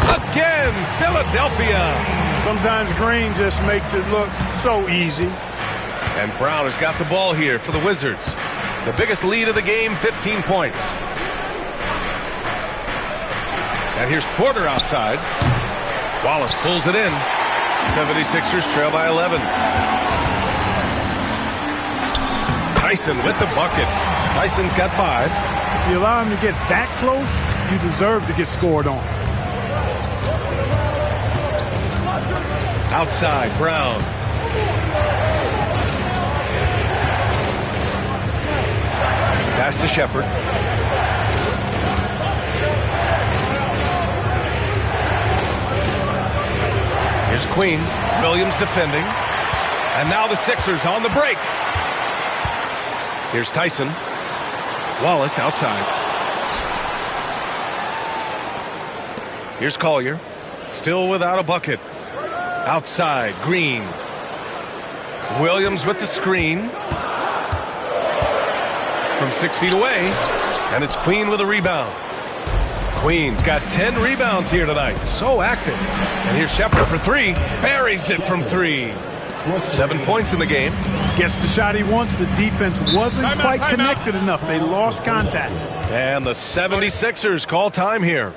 Again, Philadelphia. Sometimes Green just makes it look so easy. And Brown has got the ball here for the Wizards. The biggest lead of the game, 15 points. And here's Porter outside. Wallace pulls it in. 76ers trail by 11. Tyson with the bucket. Tyson's got 5. If you allow him to get that close, you deserve to get scored on. Outside, Brown. Pass to Shepard. Here's Queen. Williams defending. And now the Sixers on the break. Here's Tyson. Wallace outside. Here's Collier. Still without a bucket. Outside, Green. Williams with the screen. From 6 feet away. And it's Queen with a rebound. Queen's got 10 rebounds here tonight. So active. And here's Shepard for three. Buries it from three. 7 points in the game. Gets the shot he wants. The defense wasn't quite connected enough. They lost contact. And the 76ers call time here.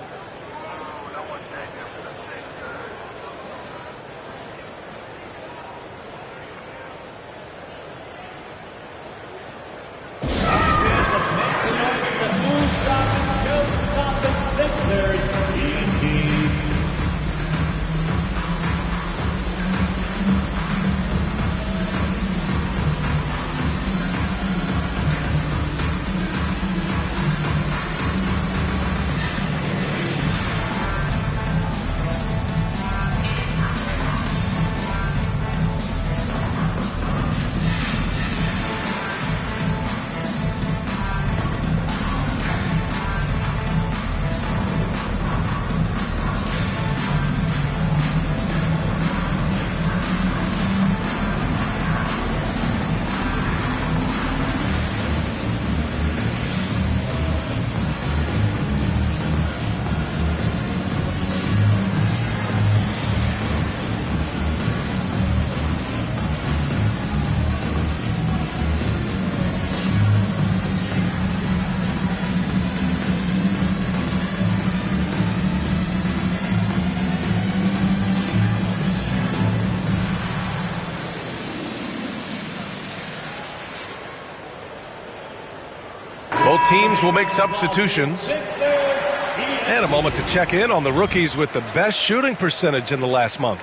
Both teams will make substitutions. And a moment to check in on the rookies with the best shooting percentage in the last month.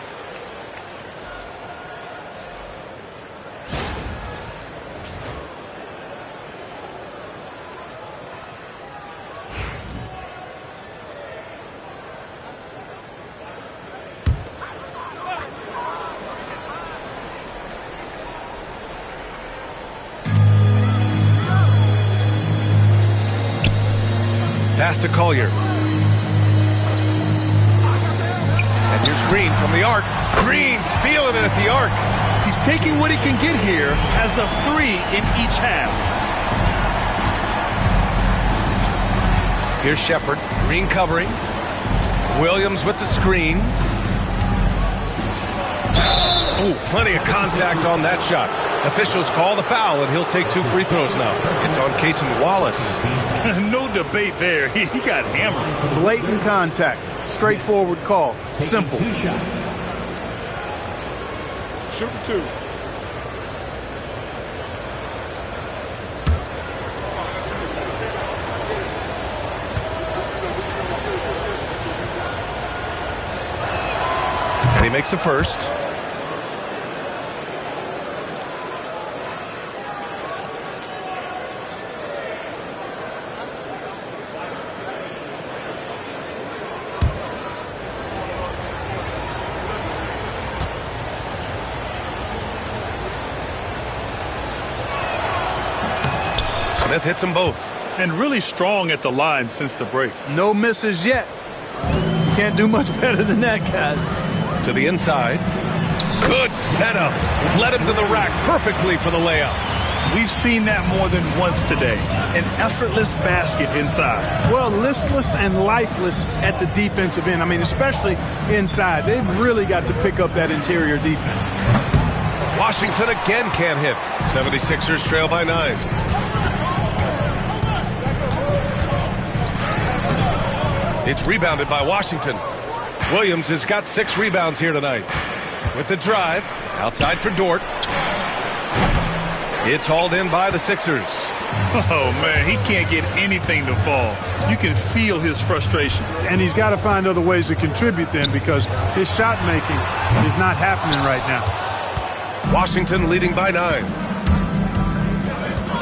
Pass to Collier. And here's Green from the arc. Green's feeling it at the arc. He's taking what he can get here as a three in each half. Here's Shepard. Green covering. Williams with the screen. Oh, plenty of contact on that shot. Officials call the foul, and he'll take 2 free throws now. It's on Cason Wallace. No debate there. He got hammered. Blatant contact. Straightforward call. Simple. Shoot 2. And he makes the first. Smith hits them both. And really strong at the line since the break. No misses yet. You can't do much better than that, guys. To the inside. Good setup. Led him to the rack perfectly for the layup. We've seen that more than once today. An effortless basket inside. Well, listless and lifeless at the defensive end. I mean, especially inside. They've really got to pick up that interior defense. Washington again can't hit. 76ers trail by 9. It's rebounded by Washington. Williams has got 6 rebounds here tonight. With the drive, outside for Dort. It's hauled in by the Sixers. Oh, man, he can't get anything to fall. You can feel his frustration. And he's got to find other ways to contribute then, because his shot making is not happening right now. Washington leading by 9.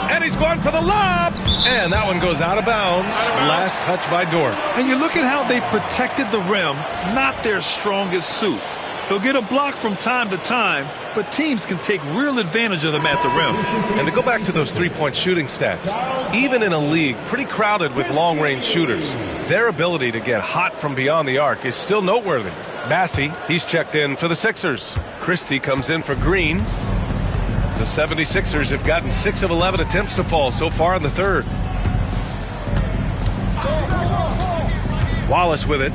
And he's going for the lob. And that one goes out of bounds. Last touch by Dort. And you look at how they protected the rim, not their strongest suit. They'll get a block from time to time, but teams can take real advantage of them at the rim. And to go back to those three-point shooting stats, even in a league pretty crowded with long-range shooters, their ability to get hot from beyond the arc is still noteworthy. Massey, he's checked in for the Sixers. Christie comes in for Green. The 76ers have gotten 6 of 11 attempts to fall so far in the third. Wallace with it.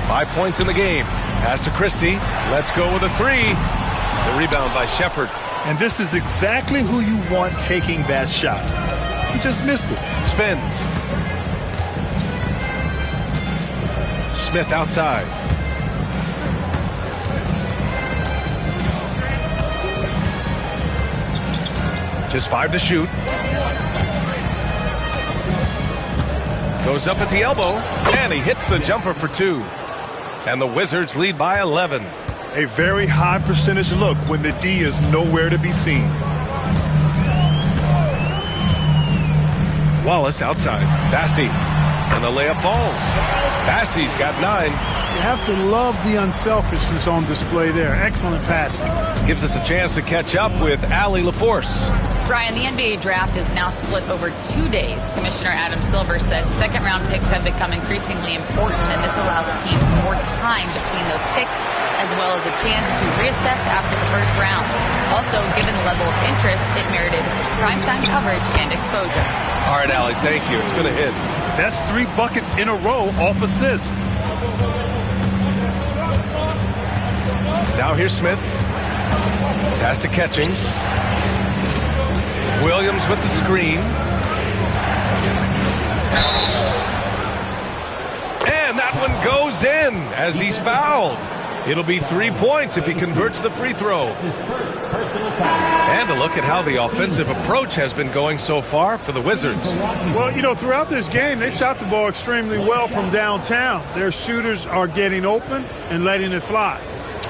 5 points in the game. Pass to Christie. Let's go with a three. The rebound by Shepard. And this is exactly who you want taking that shot. He just missed it. Spins. Smith outside. Just 5 to shoot. Goes up at the elbow, and he hits the jumper for 2. And the Wizards lead by 11. A very high percentage look when the D is nowhere to be seen. Wallace outside. Bassey. And the layup falls. Bassey's got 9. You have to love the unselfishness on display there. Excellent passing. Gives us a chance to catch up with Allie LaForce. Brian, the NBA draft is now split over 2 days. Commissioner Adam Silver said second-round picks have become increasingly important, and this allows teams more time between those picks, as well as a chance to reassess after the first round. Also, given the level of interest, it merited primetime coverage and exposure. All right, Allie, thank you. It's been a hit. That's 3 buckets in a row off assist. Now here's Smith. Pass to Catchings. Williams with the screen. And that one goes in as he's fouled. It'll be 3 points if he converts the free throw. And a look at how the offensive approach has been going so far for the Wizards. Well, you know, throughout this game, they've shot the ball extremely well from downtown. Their shooters are getting open and letting it fly.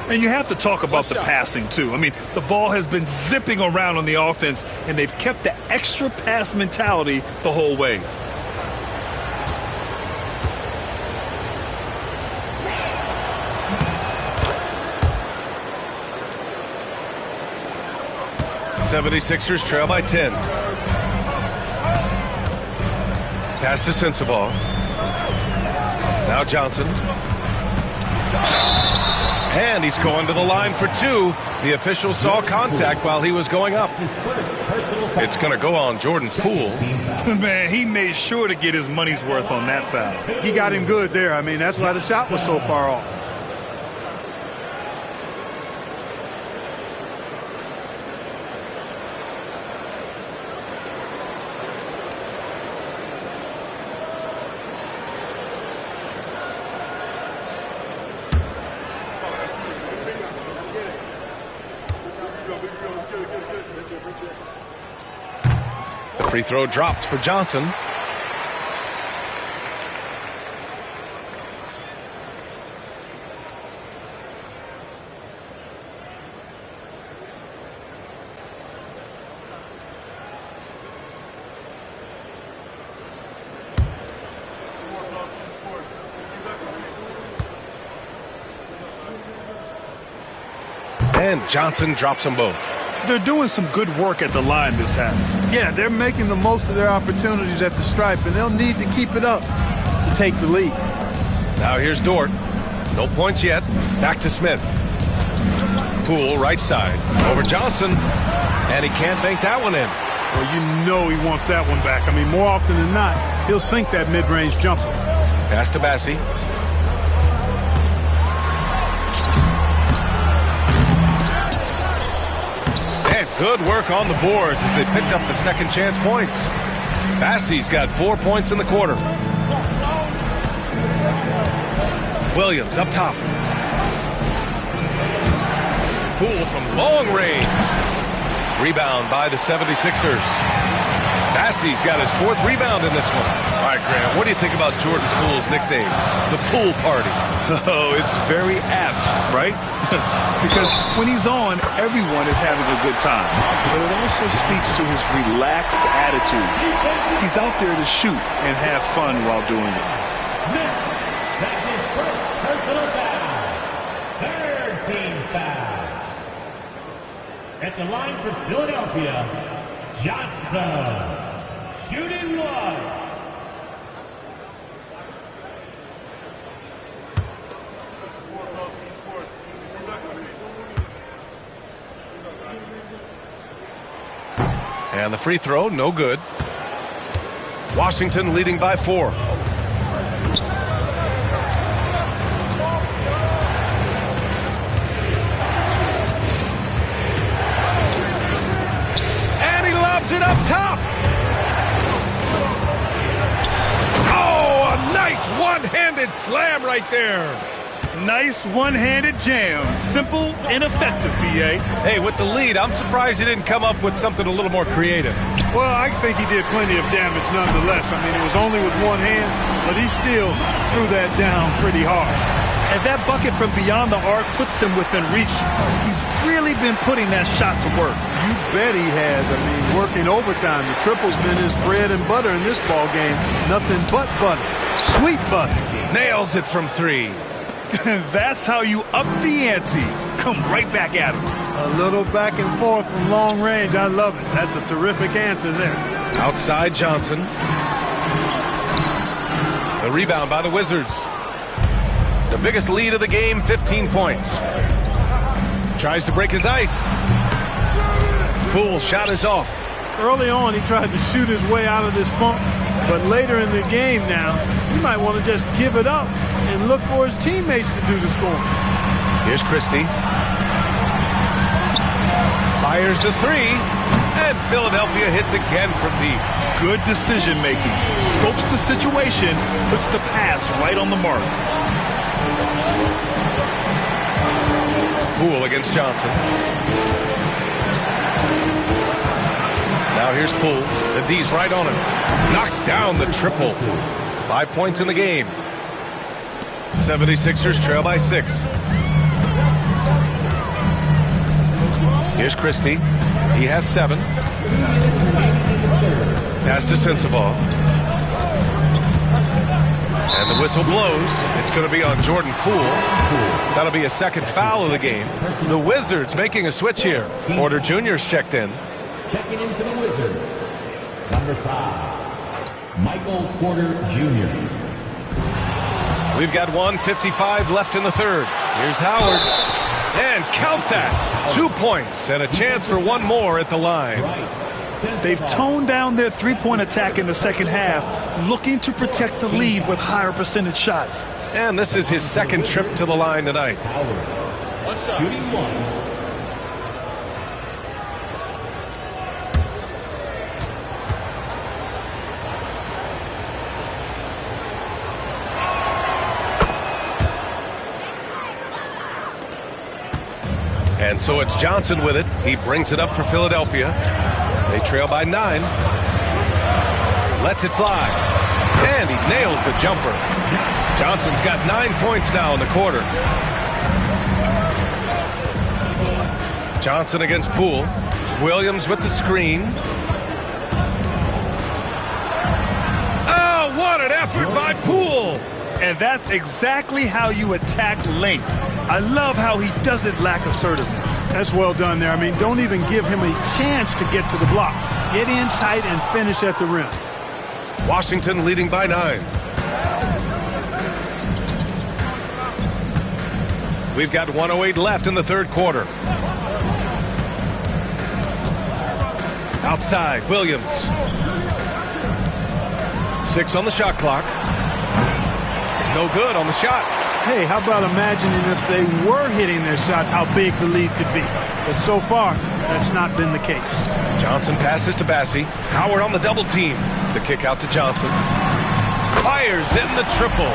And you have to talk about the passing, too. I mean, the ball has been zipping around on the offense, and they've kept the extra pass mentality the whole way. '76ers trail by 10. Pass to Sensabaugh. Now Johnson. And he's going to the line for 2. The official saw contact while he was going up. It's going to go on Jordan Poole. Man, he made sure to get his money's worth on that foul. He got him good there. I mean, that's why the shot was so far off. Free throw dropped for Johnson. And Johnson drops them both. They're doing some good work at the line this half. Yeah, they're making the most of their opportunities at the stripe, and they'll need to keep it up to take the lead. Now here's Dort. No points yet. Back to Smith. Poole right side. Over Johnson. And he can't bank that one in. Well, you know he wants that one back. I mean, more often than not, he'll sink that mid-range jumper. Pass to Bassey. Good work on the boards as they picked up the second chance points. Bassey's got 4 points in the quarter. Williams up top. Poole from long range. Rebound by the 76ers. Bassey's got his 4th rebound in this one. All right, Graham, what do you think about Jordan Poole's nickname, the Poole Party? Oh, it's very apt, right? Because when he's on, everyone is having a good time. But it also speaks to his relaxed attitude. He's out there to shoot and have fun while doing it. Smith, that's his first personal foul. 3rd team foul. At the line for Philadelphia, Johnson. Shooting 1. And the free throw, no good. Washington leading by 4. lobs it up top. Oh, a nice one-handed slam right there. Nice one-handed jam. Simple and effective, B.A. Hey, with the lead, I'm surprised he didn't come up with something a little more creative. Well, I think he did plenty of damage nonetheless. I mean, it was only with one hand, but he still threw that down pretty hard. And that bucket from beyond the arc puts them within reach. He's really been putting that shot to work. You bet he has. I mean, working overtime. The triple's been his bread and butter in this ball game. Nothing but butter. Sweet butter. Nails it from 3. That's how you up the ante. Come right back at him. A little back and forth from long range. I love it. That's a terrific answer there. Outside Johnson. The rebound by the Wizards. The biggest lead of the game, 15 points. Tries to break his ice. Poole shot is off. Early on, he tried to shoot his way out of this funk. But later in the game now, you might want to just give it up and look for his teammates to do the scoring. Here's Christie. Fires the 3. And Philadelphia hits again from deep. Good decision making. Scopes the situation, puts the pass right on the mark. Poole against Johnson. Now here's Poole. The D's right on him. Knocks down the triple. 5 points in the game. 76ers trail by 6. Here's Christie. He has 7. Pass to Sensabaugh. And the whistle blows. It's going to be on Jordan Poole. That'll be a second foul of the game. The Wizards making a switch here. Porter Jr.'s checked in. Checking in for the Wizards, number 5, Michael Porter Jr. We've got 1:55 left in the third. Here's Howard. And count that. 2 points and a chance for one more at the line. They've toned down their three-point attack in the second half, looking to protect the lead with higher percentage shots. And this is his second trip to the line tonight. What's up? Shooting 1. And so it's Johnson with it. He brings it up for Philadelphia. They trail by 9. Lets it fly. And he nails the jumper. Johnson's got 9 points now in the quarter. Johnson against Poole. Williams with the screen. Oh, what an effort by Poole! And that's exactly how you attack length. I love how he doesn't lack assertiveness. That's well done there. I mean, don't even give him a chance to get to the block. Get in tight and finish at the rim. Washington leading by 9. We've got 1:08 left in the third quarter. Outside, Williams. 6 on the shot clock. No good on the shot. Hey, how about imagining if they were hitting their shots, how big the lead could be. But so far, that's not been the case. Johnson passes to Bassey. Howard on the double team. The kick out to Johnson. Fires in the triple.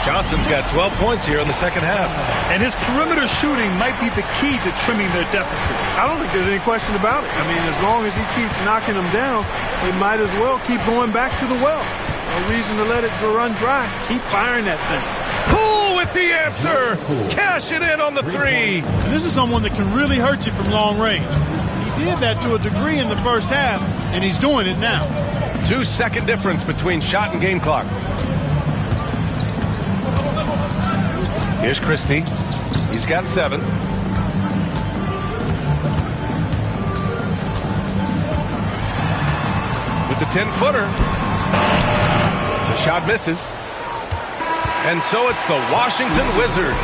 Johnson's got 12 points here in the second half. And his perimeter shooting might be the key to trimming their deficit. I don't think there's any question about it. I mean, as long as he keeps knocking them down, they might as well keep going back to the well. No reason to let it run dry. Keep firing that thing. Poole with the answer. Cash it in on the 3. This is someone that can really hurt you from long range. He did that to a degree in the first half, and he's doing it now. 2-second difference between shot and game clock. Here's Christie. He's got 7. With the 10-footer. The shot misses. And so it's the Washington Wizards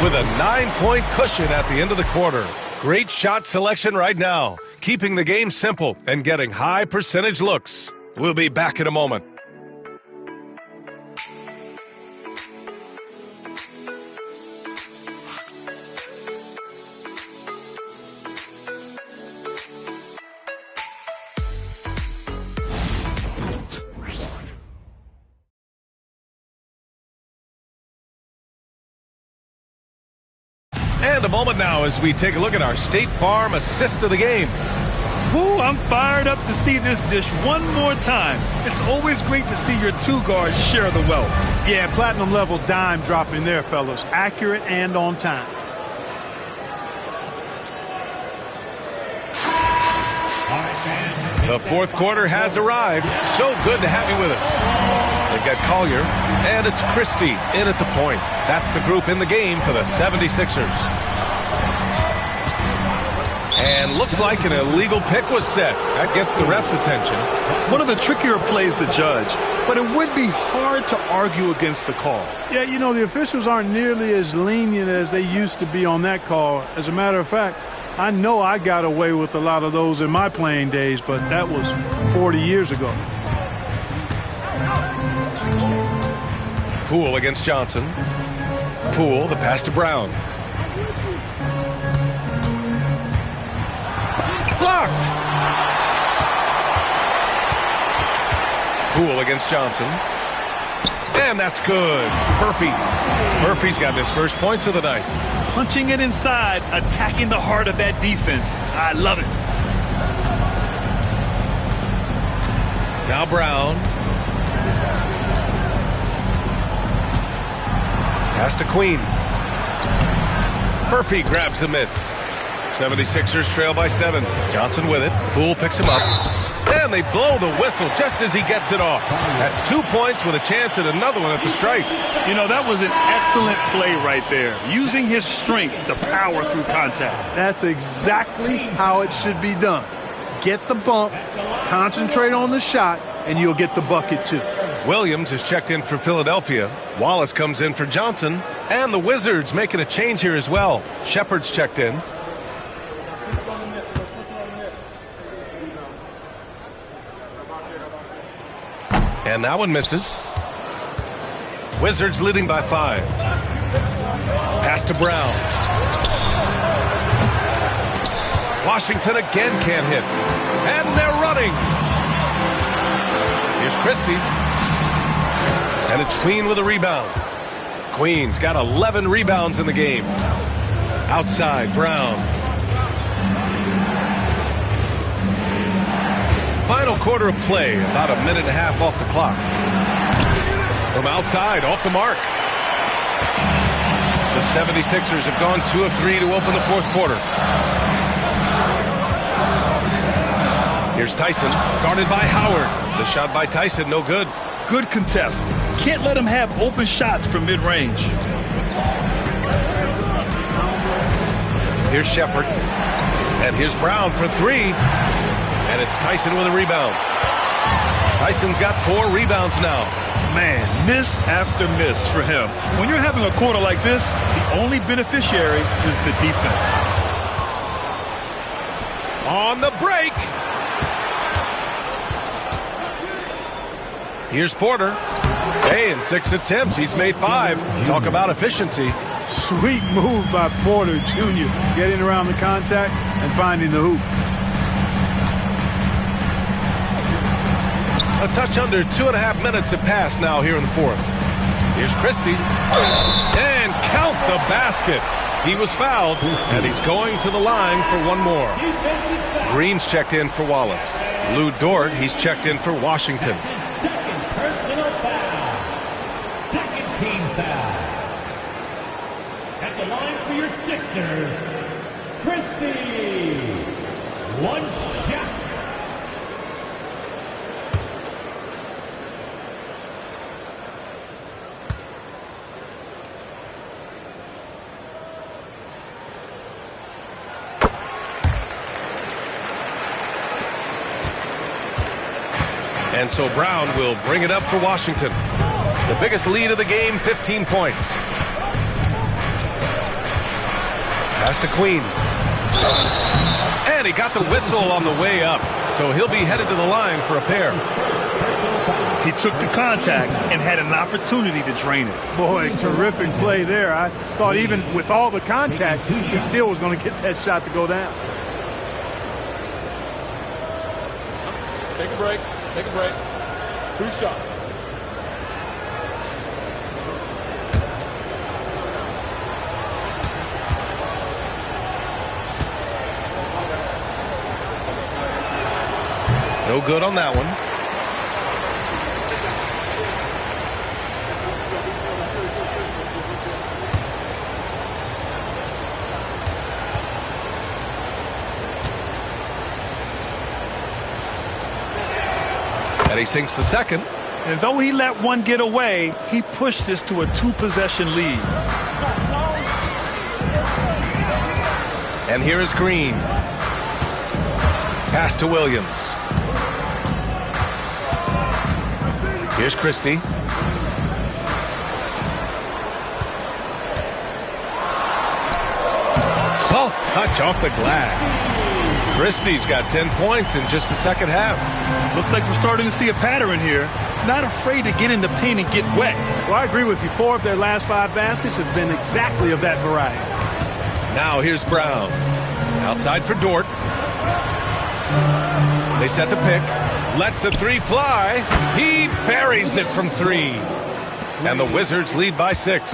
with a 9-point cushion at the end of the quarter. Great shot selection right now, keeping the game simple and getting high percentage looks. We'll be back in a moment. And a moment now as we take a look at our State Farm assist of the game. Ooh, I'm fired up to see this dish one more time. It's always great to see your two guards share the wealth. Yeah, platinum level dime dropping there, fellas. Accurate and on time. The fourth quarter has arrived. So good to have you with us. They've got Collier, and it's Christie in at the point. That's the group in the game for the 76ers. And looks like an illegal pick was set. That gets the ref's attention. One of the trickier plays to judge, but it would be hard to argue against the call. Yeah, you know, the officials aren't nearly as lenient as they used to be on that call. As a matter of fact, I know I got away with a lot of those in my playing days, but that was 40 years ago. Poole against Johnson. Poole, the pass to Brown. Blocked! Poole against Johnson. And that's good. Murphy's got his first points of the night. Punching it inside, attacking the heart of that defense. I love it. Now Brown. Pass to Queen. Murphy grabs the miss. 76ers trail by 7. Johnson with it. Poole picks him up. And they blow the whistle just as he gets it off. That's 2 points with a chance at another one at the stripe. You know, that was an excellent play right there. Using his strength to power through contact. That's exactly how it should be done. Get the bump, concentrate on the shot, and you'll get the bucket too. Williams is checked in for Philadelphia. Wallace comes in for Johnson. And the Wizards making a change here as well. Shepard's checked in. And that one misses. Wizards leading by 5. Pass to Brown. Washington again can't hit. And they're running. Here's Christie. And it's Queen with a rebound. Queen's got 11 rebounds in the game. Outside, Brown. Final quarter of play, about a minute and a half off the clock. From outside, off the mark. The 76ers have gone 2 of 3 to open the fourth quarter. Here's Tyson, guarded by Howard. The shot by Tyson, no good. Good contest. Can't let him have open shots from mid-range. Here's Shepard. And here's Brown for 3. And it's Tyson with a rebound. Tyson's got 4 rebounds now. Man, miss after miss for him. When you're having a quarter like this, the only beneficiary is the defense. On the break. Here's Porter. Hey, in 6 attempts, he's made 5. Talk about efficiency. Sweet move by Porter Jr. Getting around the contact and finding the hoop. A touch under 2.5 minutes have passed now here in the fourth. Here's Christie. And count the basket. He was fouled, and he's going to the line for one more. Green's checked in for Wallace. Lou Dort, he's checked in for Washington. Second personal foul. Second team foul. At the line for your Sixers, Christie. One shot. And so Brown will bring it up for Washington. The biggest lead of the game, 15 points. Pass to Queen. And he got the whistle on the way up. So he'll be headed to the line for a pair. He took the contact and had an opportunity to drain it. Boy, terrific play there. I thought even with all the contact, he still was going to get that shot to go down. Take a break. Take a break. 2 shots. No good on that one. And he sinks the second. And though he let one get away, he pushed this to a 2-possession lead. And here is Green. Pass to Williams. Here's Christie. Soft touch off the glass. Christie's got 10 points in just the second half. Looks like we're starting to see a pattern here. Not afraid to get in the paint and get wet. Well, I agree with you. 4 of their last 5 baskets have been exactly of that variety. Now here's Brown. Outside for Dort. They set the pick. Lets the 3 fly. He buries it from 3. And the Wizards lead by 6.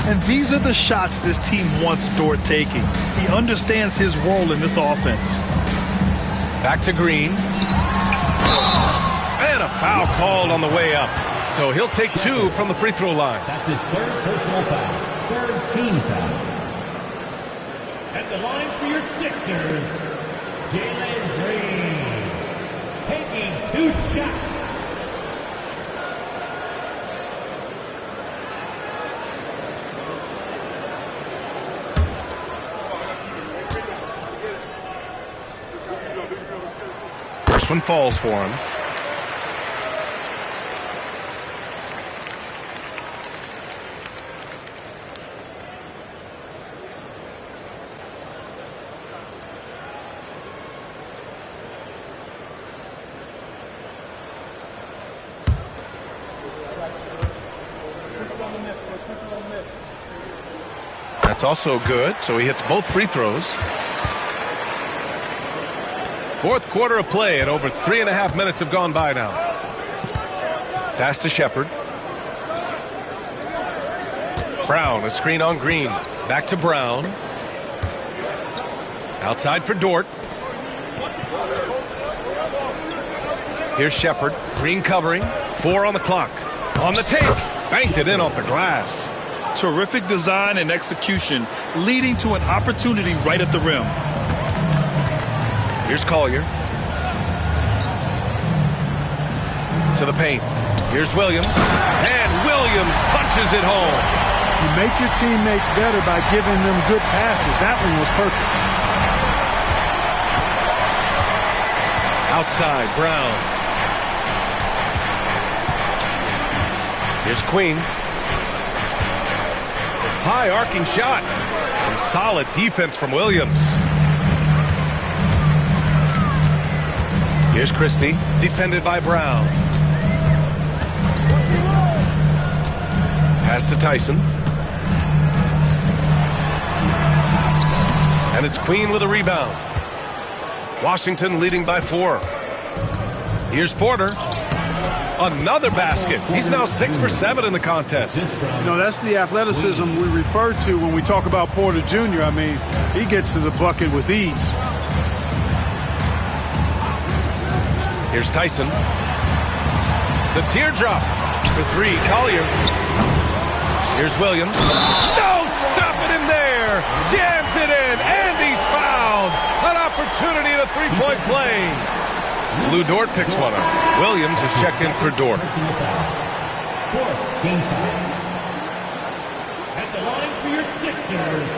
And these are the shots this team wants Dort taking. He understands his role in this offense. Back to Green. And a foul called on the way up. So he'll take 2 from the free throw line. That's his 3rd personal foul. 3rd team foul. At the line for your Sixers, Jalen Green. Taking 2 shots. First one falls for him. That's also good, so he hits both free throws. 4th quarter of play, and over 3.5 minutes have gone by now. Pass to Shepard. Brown, a screen on Green. Back to Brown. Outside for Dort. Here's Shepard. Green covering. 4 on the clock. On the take. Banked it in off the glass. Terrific design and execution, leading to an opportunity right at the rim. Here's Collier. To the paint. Here's Williams. And Williams punches it home. You make your teammates better by giving them good passes. That one was perfect. Outside, Brown. Here's Queen. High arcing shot. Some solid defense from Williams. Here's Christie, defended by Brown. Pass to Tyson. And it's Queen with a rebound. Washington leading by 4. Here's Porter. Another basket. He's now 6 for 7 in the contest. You know, that's the athleticism we refer to when we talk about Porter Jr. I mean, he gets to the bucket with ease. Here's Tyson. The teardrop for 3. Collier. Here's Williams. No, stop it in there. Jams it in, and he's fouled. An opportunity at a 3-point play. Lou Dort picks one up. Williams is checked in for Dort. 4th team foul. At the line for your Sixers,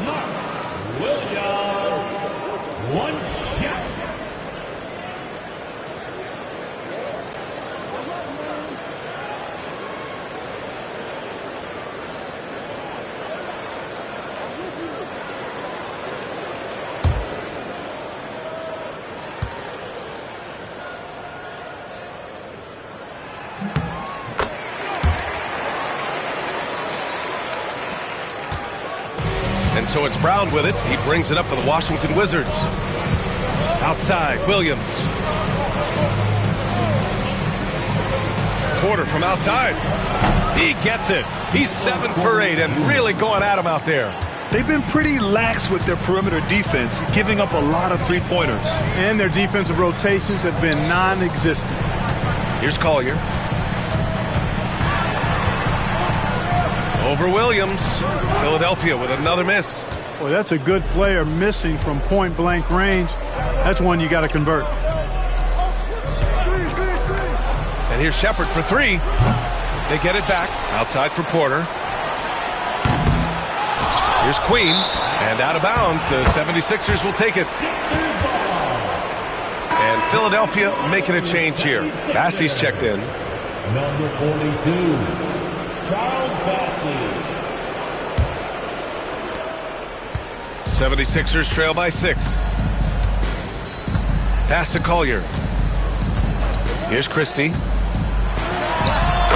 Mark Williams. 1 shot. And so it's Brown with it. He brings it up for the Washington Wizards. Outside, Williams. Porter from outside. He gets it. He's 7 for 8 and really going at him out there. They've been pretty lax with their perimeter defense, giving up a lot of three-pointers. And their defensive rotations have been non-existent. Here's Collier. Over Williams. Philadelphia with another miss. Boy, that's a good player missing from point-blank range. That's one you got to convert. And here's Shepard for three. They get it back. Outside for Porter. Here's Queen. And out of bounds. The 76ers will take it. And Philadelphia making a change here. Bassey's checked in. Number 42, Charles Bassey. 76ers trail by 6. Pass to Collier. Here's Christie.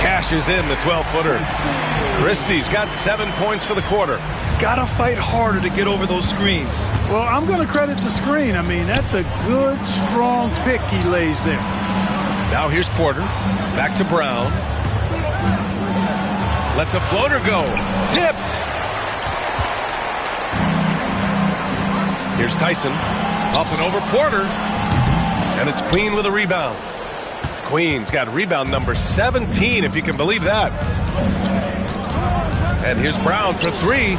Cashes in the 12-footer. Christie's got 7 points for the quarter. Gotta fight harder to get over those screens. Well, I'm going to credit the screen. I mean, that's a good, strong pick he lays there. Now here's Porter. Back to Brown. Lets a floater go. Tipped. Here's Tyson. Up and over Porter. And it's Queen with a rebound. Queen's got rebound number 17, if you can believe that. And here's Brown for three.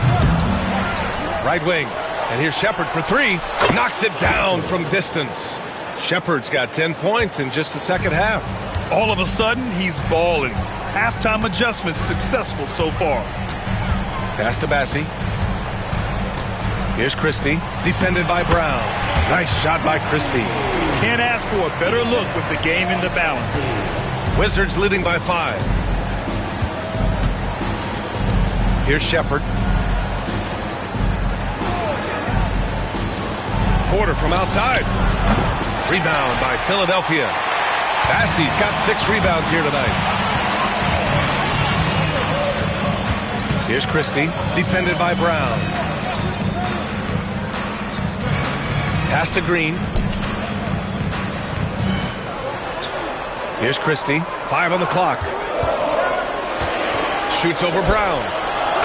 Right wing. And here's Shepard for three. Knocks it down from distance. Shepard's got 10 points in just the second half. All of a sudden, he's balling. Halftime adjustments successful so far. Pass to Bassey. Here's Christie. Defended by Brown. Nice shot by Christie. Can't ask for a better look with the game in the balance. Wizards leading by 5. Here's Shepard. Porter from outside. Rebound by Philadelphia. Bassey's got 6 rebounds here tonight. Here's Christie. Defended by Brown. Pass to Green. Here's Christie. 5 on the clock. Shoots over Brown.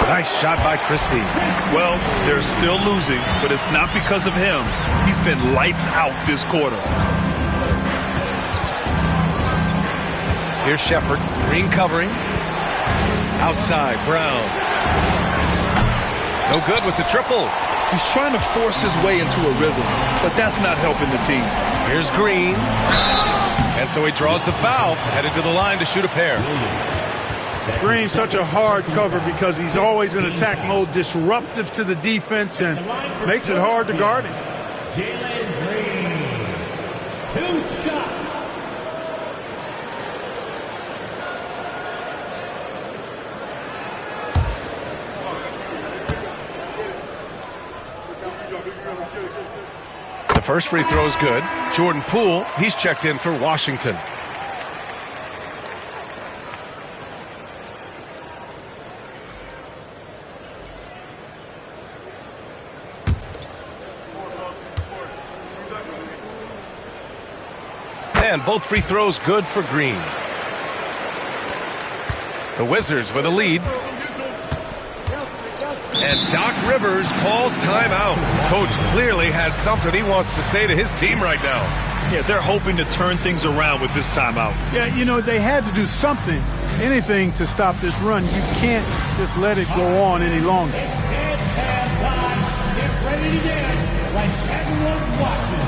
Nice shot by Christie. Well, they're still losing, but it's not because of him. He's been lights out this quarter. Here's Shepard. Green covering. Outside, Brown. No good with the triple. He's trying to force his way into a rhythm, but that's not helping the team. Here's Green. And so he draws the foul, headed to the line to shoot a pair. Green's such a hard cover because he's always in attack mode, disruptive to the defense, and makes it hard to guard him. Jalen Green, 2 shots. The first free throw is good. Jordan Poole, he's checked in for Washington. And both free throws good for Green. The Wizards with a lead. And Doc Rivers calls timeout. Coach clearly has something he wants to say to his team right now. Yeah, they're hoping to turn things around with this timeout. Yeah, you know, they had to do something, anything to stop this run. You can't just let it go on any longer. It's halftime. Get ready to dance like everyone's watching.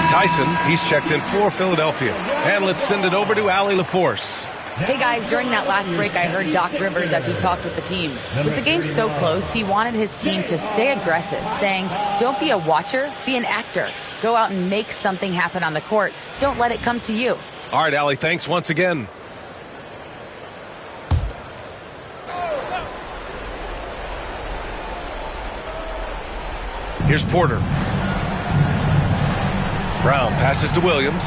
Tyson, he's checked in for Philadelphia. And let's send it over to Allie LaForce. Hey guys, during that last break, I heard Doc Rivers as he talked with the team. With the game so close, he wanted his team to stay aggressive, saying, don't be a watcher, be an actor. Go out and make something happen on the court. Don't let it come to you. All right, Allie, thanks once again. Here's Porter. Brown passes to Williams.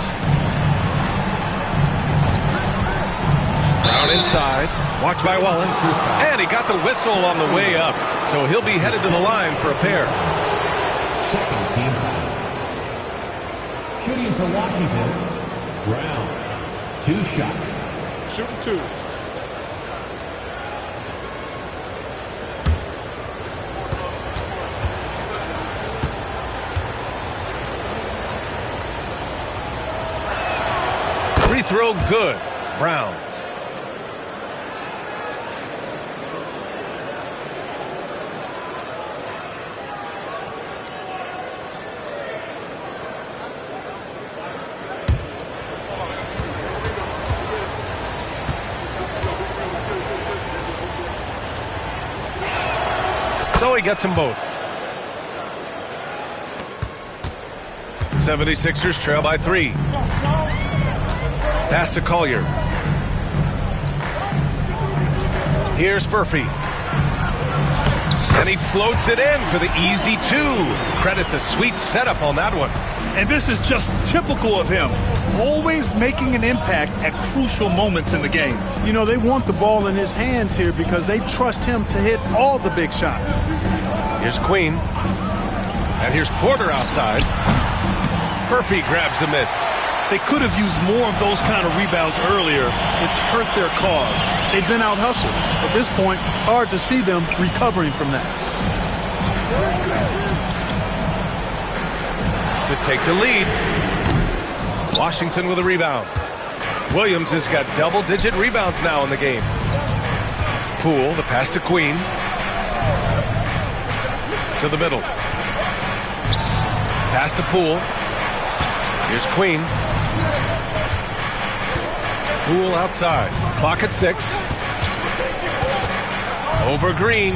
Brown inside. Watch by Wallace. And he got the whistle on the way up. So he'll be headed to the line for a pair. Second team foul. Shooting for Washington, Brown. 2 shots. Shooting 2. Free throw good. Brown. So he gets them both. 76ers trail by 3. Pass to Collier. Here's Furphy. And he floats it in for the easy 2. Credit the sweet setup on that one. And this is just typical of him. Always making an impact at crucial moments in the game. You know, they want the ball in his hands here because they trust him to hit all the big shots. Here's Queen. And here's Porter outside. Furphy grabs the miss. They could have used more of those kind of rebounds earlier. It's hurt their cause. They've been out-hustled. At this point, hard to see them recovering from that. To take the lead. Washington with a rebound. Williams has got double-digit rebounds now in the game. Poole, the pass to Queen. To the middle. Pass to Poole. Here's Queen. Poole outside. Clock at 6. Over Green.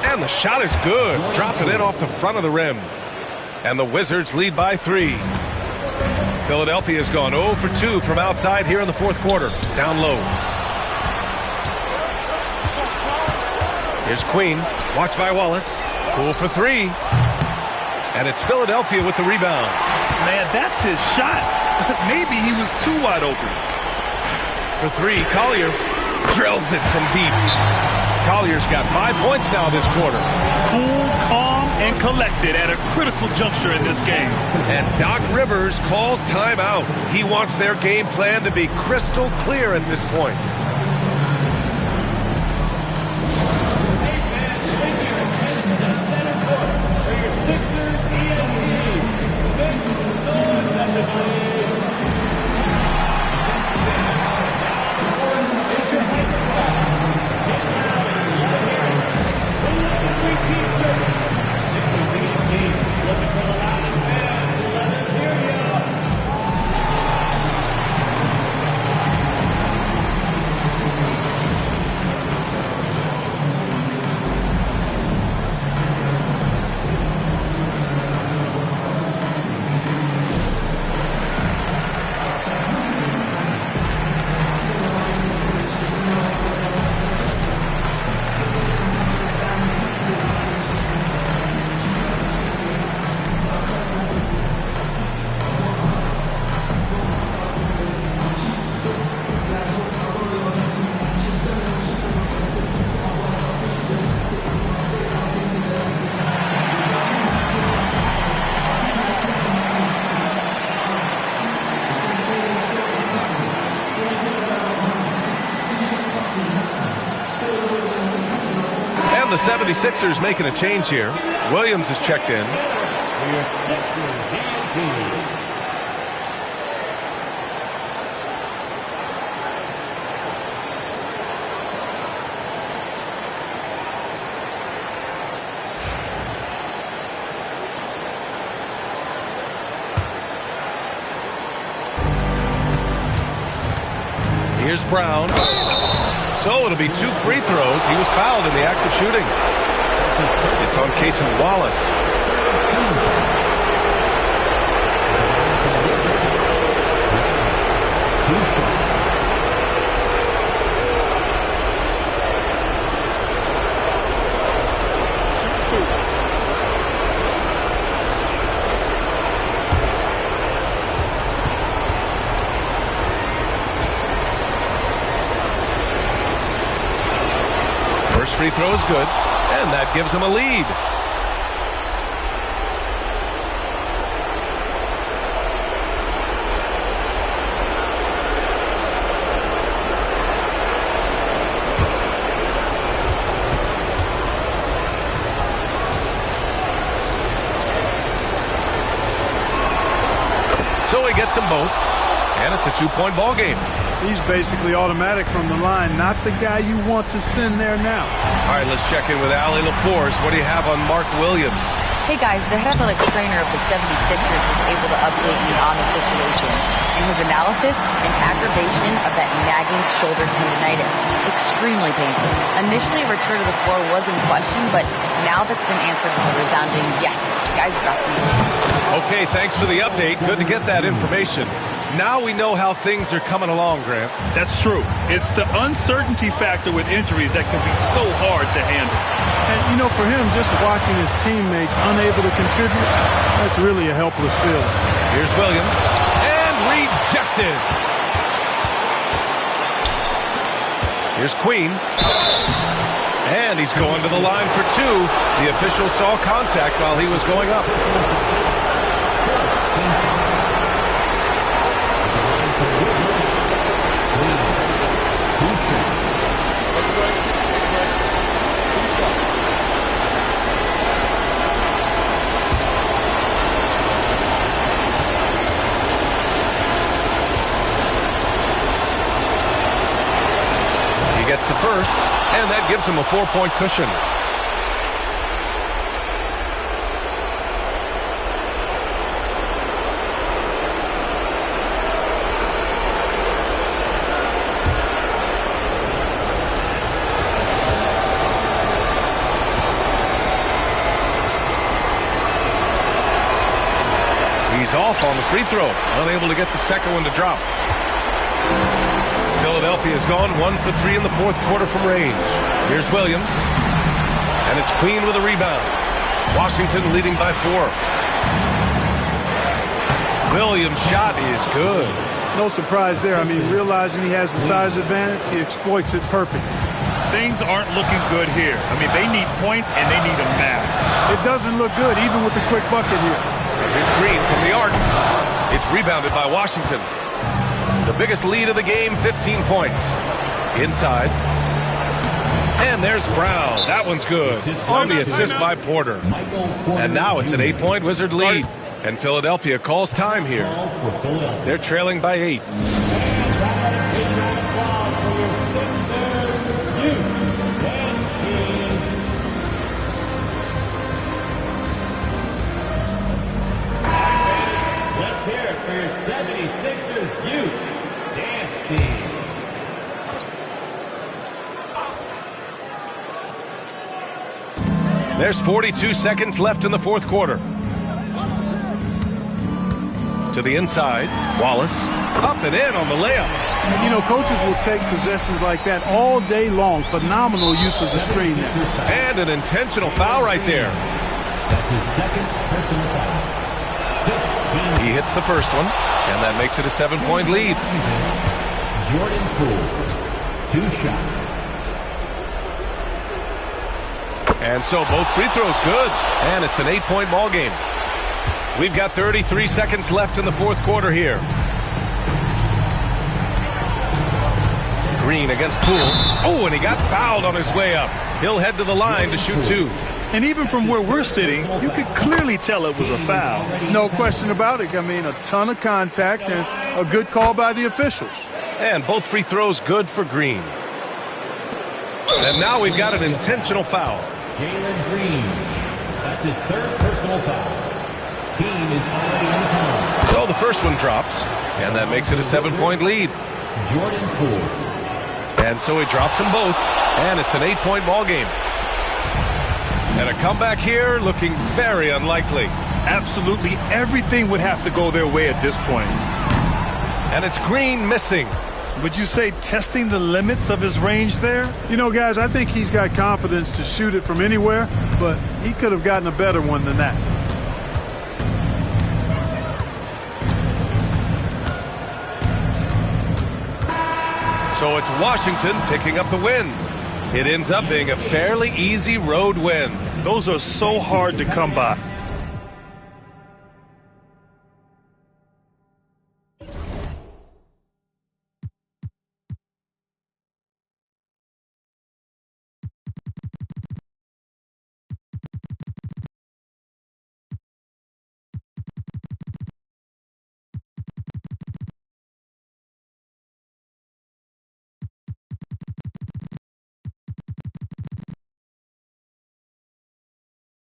And the shot is good. Dropped it in off the front of the rim. And the Wizards lead by 3. Philadelphia's gone 0 for 2 from outside here in the fourth quarter. Down low. Here's Queen. Watch by Wallace. Poole for 3. And it's Philadelphia with the rebound. Man, that's his shot. Maybe he was too wide open. For 3, Collier drills it from deep. Collier's got 5 points now this quarter. Cool, calm, and collected at a critical juncture in this game. And Doc Rivers calls timeout. He wants their game plan to be crystal clear at this point. The 76ers making a change here. Williams is checked in. Here's Brown. So it'll be 2 free throws. He was fouled in the act of shooting. It's on Cason Wallace. free throw is good, and that gives him a lead. So he gets them both, and it's a 2-point ball game. He's basically automatic from the line, not the guy you want to send there now. All right, let's check in with Allie LaForce. What do you have on Mark Williams? Hey guys, the head athletic trainer of the 76ers was able to update me on the situation. In his analysis, an aggravation of that nagging shoulder tendonitis. Extremely painful. Initially, return to the floor was in question, but now that's been answered with a resounding yes. Guys, back to you. Okay, thanks for the update. Good to get that information. Now we know how things are coming along, Grant. That's true. It's the uncertainty factor with injuries that can be so hard to handle. And, you know, for him, just watching his teammates unable to contribute, that's really a helpless feeling. Here's Williams. And rejected. Here's Queen. And he's going to the line for two. The official saw contact while he was going up. Gets the first, and that gives him a 4-point cushion. He's off on the free throw, unable to get the second one to drop. Philadelphia's gone 1 for 3 in the fourth quarter from range. Here's Williams. And it's Queen with a rebound. Washington leading by 4. Williams' shot is good. No surprise there. I mean, realizing he has the size advantage, he exploits it perfectly. Things aren't looking good here. I mean, they need points and they need them now. It doesn't look good, even with the quick bucket here. Here's Green from the arc. It's rebounded by Washington. The biggest lead of the game, 15 points. Inside. And there's Brown. That one's good. On the assist by Porter. And now it's an 8-point Wizard lead. And Philadelphia calls time here. They're trailing by 8. Let's hear it for your 76ers youth dance team. There's 42 seconds left in the fourth quarter. To the inside, Wallace, up and in on the layup. You know, coaches will take possessions like that all day long. Phenomenal use of the screen there. And an intentional foul right there. That's his second personal foul. He hits the first one, and that makes it a 7-point lead. Jordan Poole, 2 shots. And so both free throws good, and it's an 8-point ball game. We've got 33 seconds left in the fourth quarter here. Green against Poole. Oh, and he got fouled on his way up. He'll head to the line to shoot 2. And even from where we're sitting, you could clearly tell it was a foul. No question about it. I mean, a ton of contact and a good call by the officials. And both free throws good for Green. And now we've got an intentional foul. Jalen Green. That's his third personal foul. Team is already in the penalty. So the first one drops, and that makes it a 7-point lead. Jordan Poole. And so he drops them both, and it's an 8-point ball game. And a comeback here looking very unlikely. Absolutely everything would have to go their way at this point. And it's Green missing. Would you say testing the limits of his range there? You know, guys, I think he's got confidence to shoot it from anywhere, but he could have gotten a better one than that. So it's Washington picking up the win. It ends up being a fairly easy road win. Those are so hard to come by.